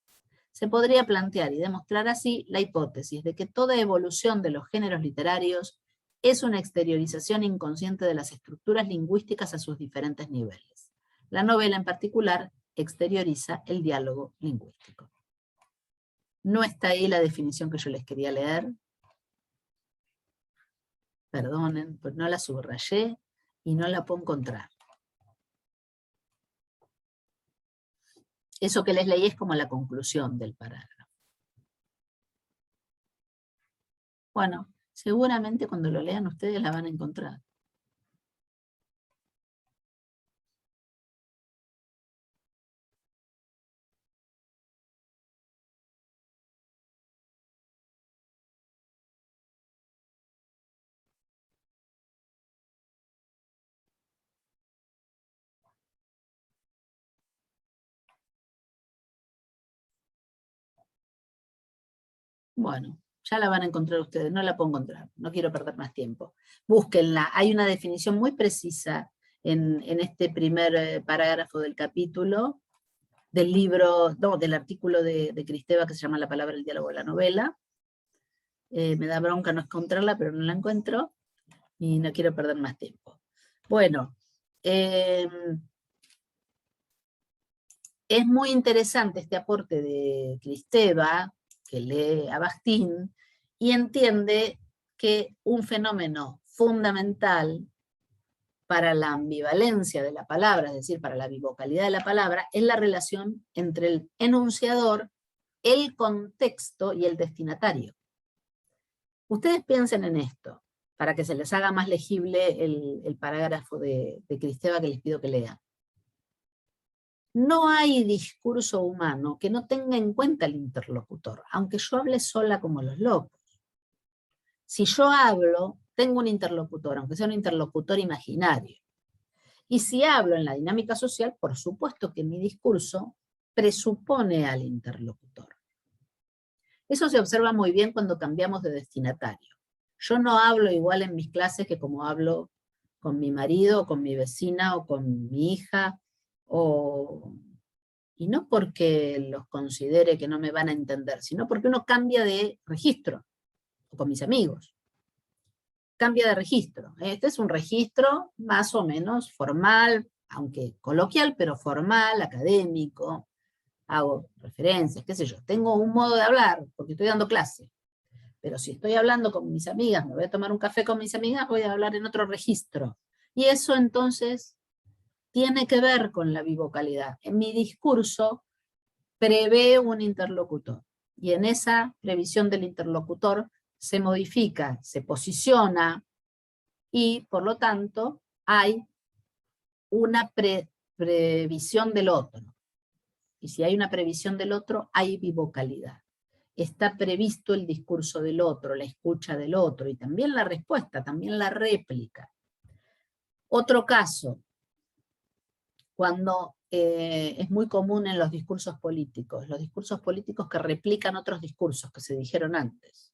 Se podría plantear y demostrar así la hipótesis de que toda evolución de los géneros literarios es una exteriorización inconsciente de las estructuras lingüísticas a sus diferentes niveles. La novela en particular exterioriza el diálogo lingüístico. No está ahí la definición que yo les quería leer. Perdonen, pues no la subrayé y no la puedo encontrar. Eso que les leí es como la conclusión del parágrafo. Bueno, seguramente cuando lo lean ustedes la van a encontrar. Bueno, ya la van a encontrar ustedes, no la puedo encontrar, no quiero perder más tiempo. Búsquenla, hay una definición muy precisa en este primer parágrafo del capítulo, del libro, no, del artículo de Kristeva que se llama La palabra, el diálogo de la novela. Me da bronca no encontrarla, pero no la encuentro, y no quiero perder más tiempo. Bueno, es muy interesante este aporte de Kristeva, que lee a Bakhtin, y entiende que un fenómeno fundamental para la ambivalencia de la palabra, es decir, para la bivocalidad de la palabra, es la relación entre el enunciador, el contexto y el destinatario. Ustedes piensen en esto, para que se les haga más legible el parágrafo de Kristeva que les pido que lean. No hay discurso humano que no tenga en cuenta el interlocutor, aunque yo hable sola como los locos. Si yo hablo, tengo un interlocutor, aunque sea un interlocutor imaginario. Y si hablo en la dinámica social, por supuesto que mi discurso presupone al interlocutor. Eso se observa muy bien cuando cambiamos de destinatario. Yo no hablo igual en mis clases que como hablo con mi marido, o con mi vecina, o con mi hija, y no porque los considere que no me van a entender, sino porque uno cambia de registro, o con mis amigos. Cambia de registro. Este es un registro más o menos formal, aunque coloquial, pero formal, académico. Hago referencias, qué sé yo. Tengo un modo de hablar, porque estoy dando clase. Pero si estoy hablando con mis amigas, me voy a tomar un café con mis amigas, voy a hablar en otro registro. Y eso entonces tiene que ver con la bivocalidad. En mi discurso prevé un interlocutor. Y en esa previsión del interlocutor se modifica, se posiciona, y por lo tanto hay una previsión del otro. Y si hay una previsión del otro, hay bivocalidad. Está previsto el discurso del otro, la escucha del otro, y también la respuesta, también la réplica. Otro caso, cuando es muy común en los discursos políticos que replican otros discursos que se dijeron antes.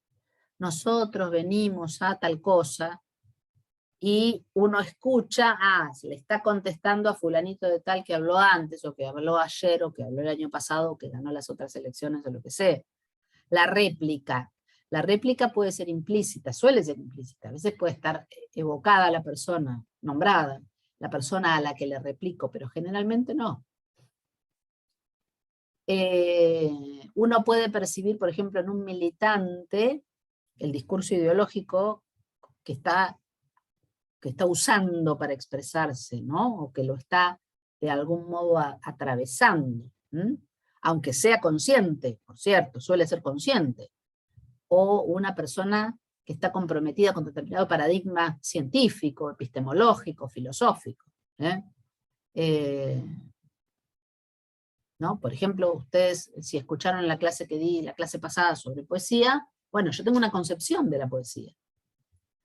Nosotros venimos a tal cosa, y uno escucha, se le está contestando a fulanito de tal que habló antes, o que habló ayer, o que habló el año pasado, o que ganó las otras elecciones, o lo que sea. La réplica puede ser implícita, suele ser implícita, a veces puede estar evocada la persona nombrada, la persona a la que le replico, pero generalmente no. Uno puede percibir, por ejemplo, en un militante, el discurso ideológico que está usando para expresarse, ¿no? O que lo está de algún modo atravesando, aunque sea consciente, por cierto, suele ser consciente, o una persona que está comprometida con determinado paradigma científico, epistemológico, filosófico. ¿No? Por ejemplo, ustedes, si escucharon la clase que di, la clase pasada sobre poesía, bueno, yo tengo una concepción de la poesía.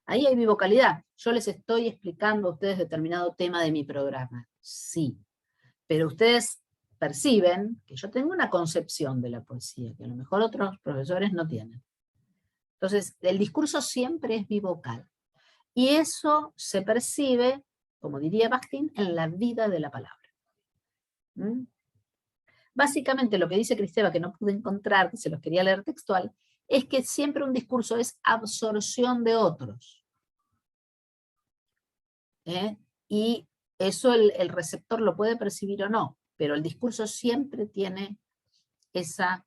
Ahí hay bivocalidad. Yo les estoy explicando a ustedes determinado tema de mi programa. Sí. Pero ustedes perciben que yo tengo una concepción de la poesía, que a lo mejor otros profesores no tienen. Entonces, el discurso siempre es bivocal. Y eso se percibe, como diría Bakhtin, en la vida de la palabra. ¿Mm? Básicamente lo que dice Kristeva, que no pude encontrar, que se los quería leer textual, es que siempre un discurso es absorción de otros. Y eso el receptor lo puede percibir o no, pero el discurso siempre tiene esa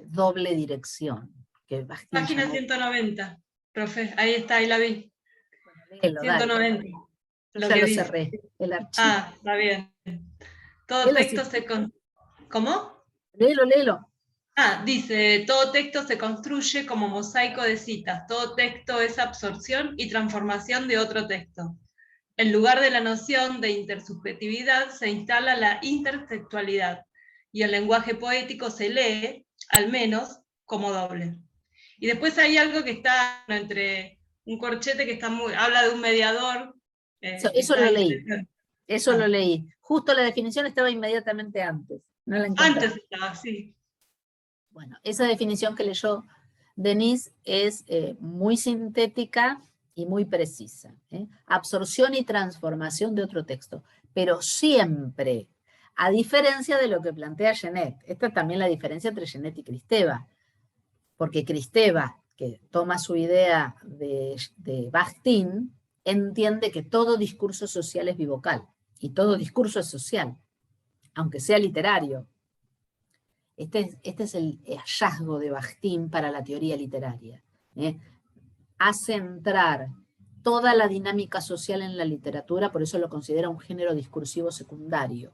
doble dirección. Que Página 190, profe, ahí está, ahí la vi. Bueno, léelo, 190. dale. Yo Lo ya que lo dice. cerré, el archivo. Ah, está bien. Todo Léelo, texto sí. ¿Cómo? Léelo. Dice, todo texto se construye como mosaico de citas. Todo texto es absorción y transformación de otro texto. En lugar de la noción de intersubjetividad se instala la intertextualidad y el lenguaje poético se lee, al menos, como doble. Y después hay algo que está entre un corchete que habla de un mediador. Eso lo leí. Eso lo leí. Justo la definición estaba inmediatamente antes. No la encontré. Antes estaba, sí. Bueno, esa definición que leyó Denise es muy sintética y muy precisa. Absorción y transformación de otro texto. Pero siempre, a diferencia de lo que plantea Genet. Esta es también la diferencia entre Genet y Kristeva. Porque Kristeva, que toma su idea de Bakhtin, entiende que todo discurso social es bivocal. Y todo discurso es social, aunque sea literario. Este es el hallazgo de Bakhtin para la teoría literaria. Hace entrar toda la dinámica social en la literatura, por eso lo considera un género discursivo secundario.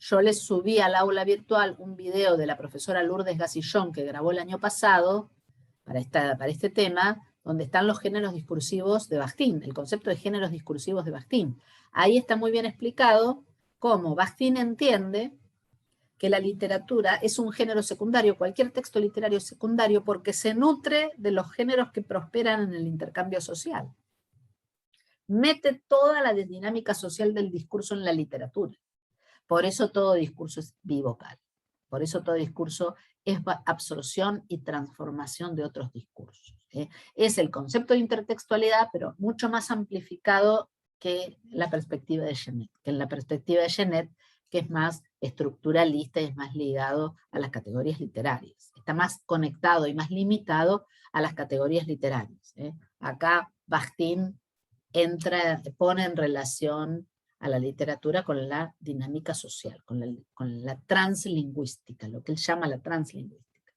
Yo les subí al aula virtual un video de la profesora Lourdes Gasillón que grabó el año pasado para este tema, donde están los géneros discursivos de Bakhtin, el concepto de géneros discursivos de Bakhtin. Ahí está muy bien explicado cómo Bakhtin entiende que la literatura es un género secundario, cualquier texto literario es secundario, porque se nutre de los géneros que prosperan en el intercambio social. Mete toda la dinámica social del discurso en la literatura. Por eso todo discurso es bivocal. Por eso todo discurso es absorción y transformación de otros discursos. Es el concepto de intertextualidad, pero mucho más amplificado que la perspectiva de Genet. Que en la perspectiva de Genet, que es más estructuralista y es más ligado a las categorías literarias. Está más conectado y más limitado a las categorías literarias. Acá Bakhtin pone en relación a la literatura con la dinámica social, con la translingüística, lo que él llama la translingüística.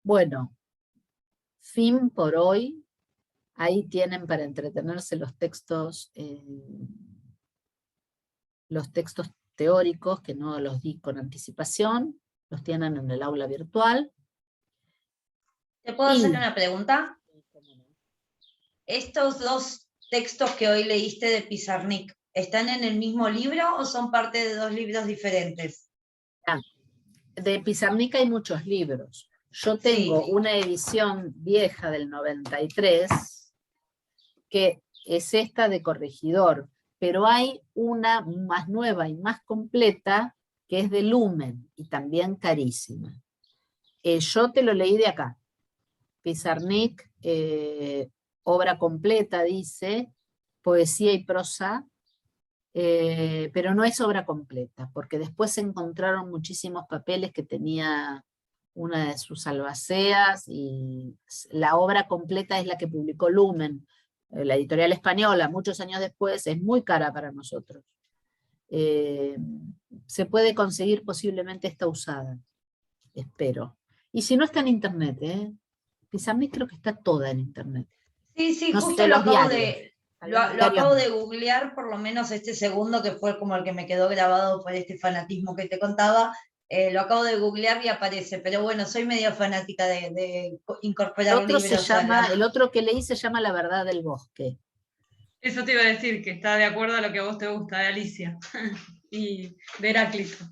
Bueno, fin por hoy. Ahí tienen para entretenerse los textos teóricos, que no los di con anticipación, los tienen en el aula virtual. ¿Te puedo hacer una pregunta? ¿Estos dos textos que hoy leíste de Pizarnik están en el mismo libro o son parte de dos libros diferentes? De Pizarnik hay muchos libros. Yo tengo una edición vieja del 93, que es esta de Corregidor, pero hay una más nueva y más completa, que es de Lumen, y también carísima. Yo te lo leí de acá. Pizarnik, obra completa, dice, poesía y prosa, pero no es obra completa, porque después se encontraron muchísimos papeles que tenía una de sus albaceas, y la obra completa es la que publicó Lumen, la editorial española, muchos años después. Es muy cara para nosotros. Se puede conseguir posiblemente esta usada, espero. Y si no, está en internet, Pizarnik creo que está toda en internet. Sí, no justo lo acabo de googlear, por lo menos este segundo, que fue como el que me quedó grabado por este fanatismo que te contaba. Lo acabo de googlear y aparece, pero bueno, soy medio fanática de incorporar libros. El otro que leí se llama La verdad del bosque. Eso te iba a decir, que está de acuerdo a lo que a vos te gusta, de Alicia y de Heráclito.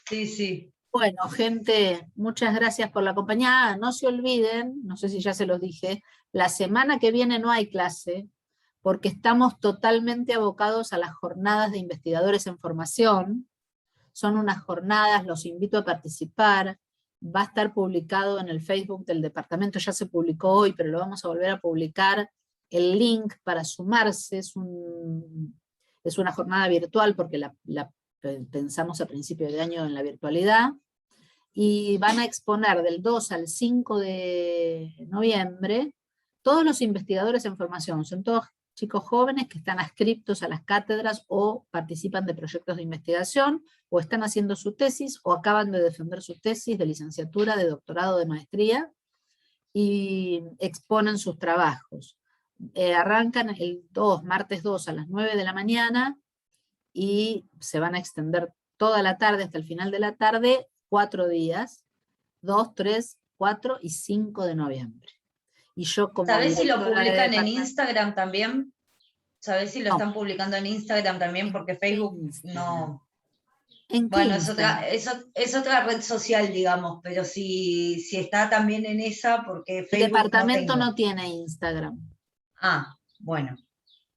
Sí. Bueno, gente, muchas gracias por la compañía. No se olviden, no sé si ya se los dije, la semana que viene no hay clase, porque estamos totalmente abocados a las jornadas de investigadores en formación. Son unas jornadas, los invito a participar, va a estar publicado en el Facebook del departamento, ya se publicó hoy, pero lo vamos a volver a publicar, el link para sumarse. Es una jornada virtual porque la pensamos a principio de año en la virtualidad, y van a exponer del 2 al 5 de noviembre todos los investigadores en formación. Son todos chicos jóvenes que están adscriptos a las cátedras o participan de proyectos de investigación, o están haciendo su tesis, o acaban de defender su tesis de licenciatura, de doctorado, de maestría, y exponen sus trabajos. Arrancan el martes 2 a las 9 de la mañana, y se van a extender toda la tarde hasta el final de la tarde, 4 días, 2, 3, 4 y 5 de noviembre. Y yo como ¿Sabés si lo directora de publican en departamento- Instagram también? ¿Sabés si lo No. están publicando en Instagram también? Porque Facebook Instagram. no... ¿En qué Bueno, Instagram? es otra red social, digamos, pero si está también en esa, porque El Facebook departamento no tengo. no tiene Instagram. Ah, bueno.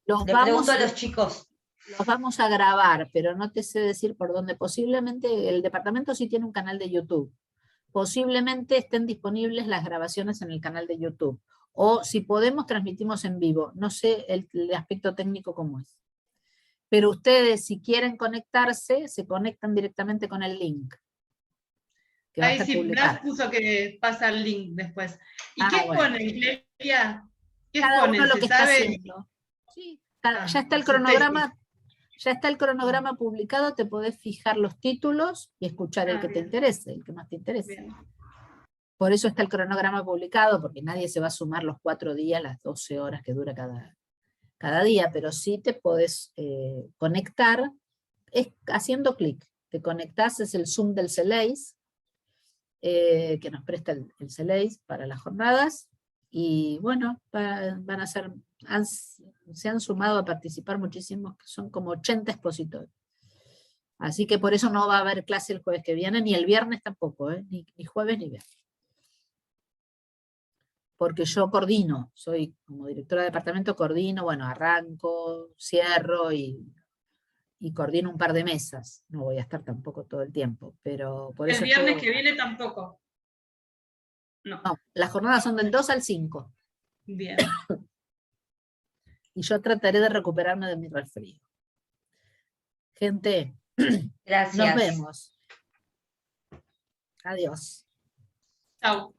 Los Le vamos, pregunto a los chicos. los vamos a grabar, pero no te sé decir por dónde. Posiblemente el departamento sí tiene un canal de YouTube. Posiblemente estén disponibles las grabaciones en el canal de YouTube. O si podemos, transmitimos en vivo. No sé el aspecto técnico cómo es. Pero ustedes, si quieren conectarse, se conectan directamente con el link, que va a Ahí estar sí, publicado. Blas puso que pasa el link después. ¿Y qué Bueno. ponen, Clelia? ¿Qué Cada uno ponen? lo ¿Se que está sabe? haciendo. Sí, ya está el su cronograma. tesis. Ya está el cronograma publicado, te podés fijar los títulos y escuchar el que te Bien. interese, el que más te interese. Bien. Por eso está el cronograma publicado, porque nadie se va a sumar los 4 días, las 12 horas que dura cada día, pero sí te podés conectar haciendo clic. Te conectás, es el Zoom del CELEIS, que nos presta el CELEIS para las jornadas, y bueno, van a ser, se han sumado a participar muchísimos, que son como 80 expositores. Así que por eso no va a haber clase el jueves que viene, ni el viernes tampoco, ni jueves ni viernes. Porque yo coordino, soy como directora de departamento, coordino, bueno, arranco, cierro y coordino un par de mesas. No voy a estar tampoco todo el tiempo, pero por El eso viernes todo... que viene tampoco. No. No, las jornadas son del 2 al 5. Bien. Y yo trataré de recuperarme de mi resfrío. Gente, Gracias. nos vemos. Adiós. Chau.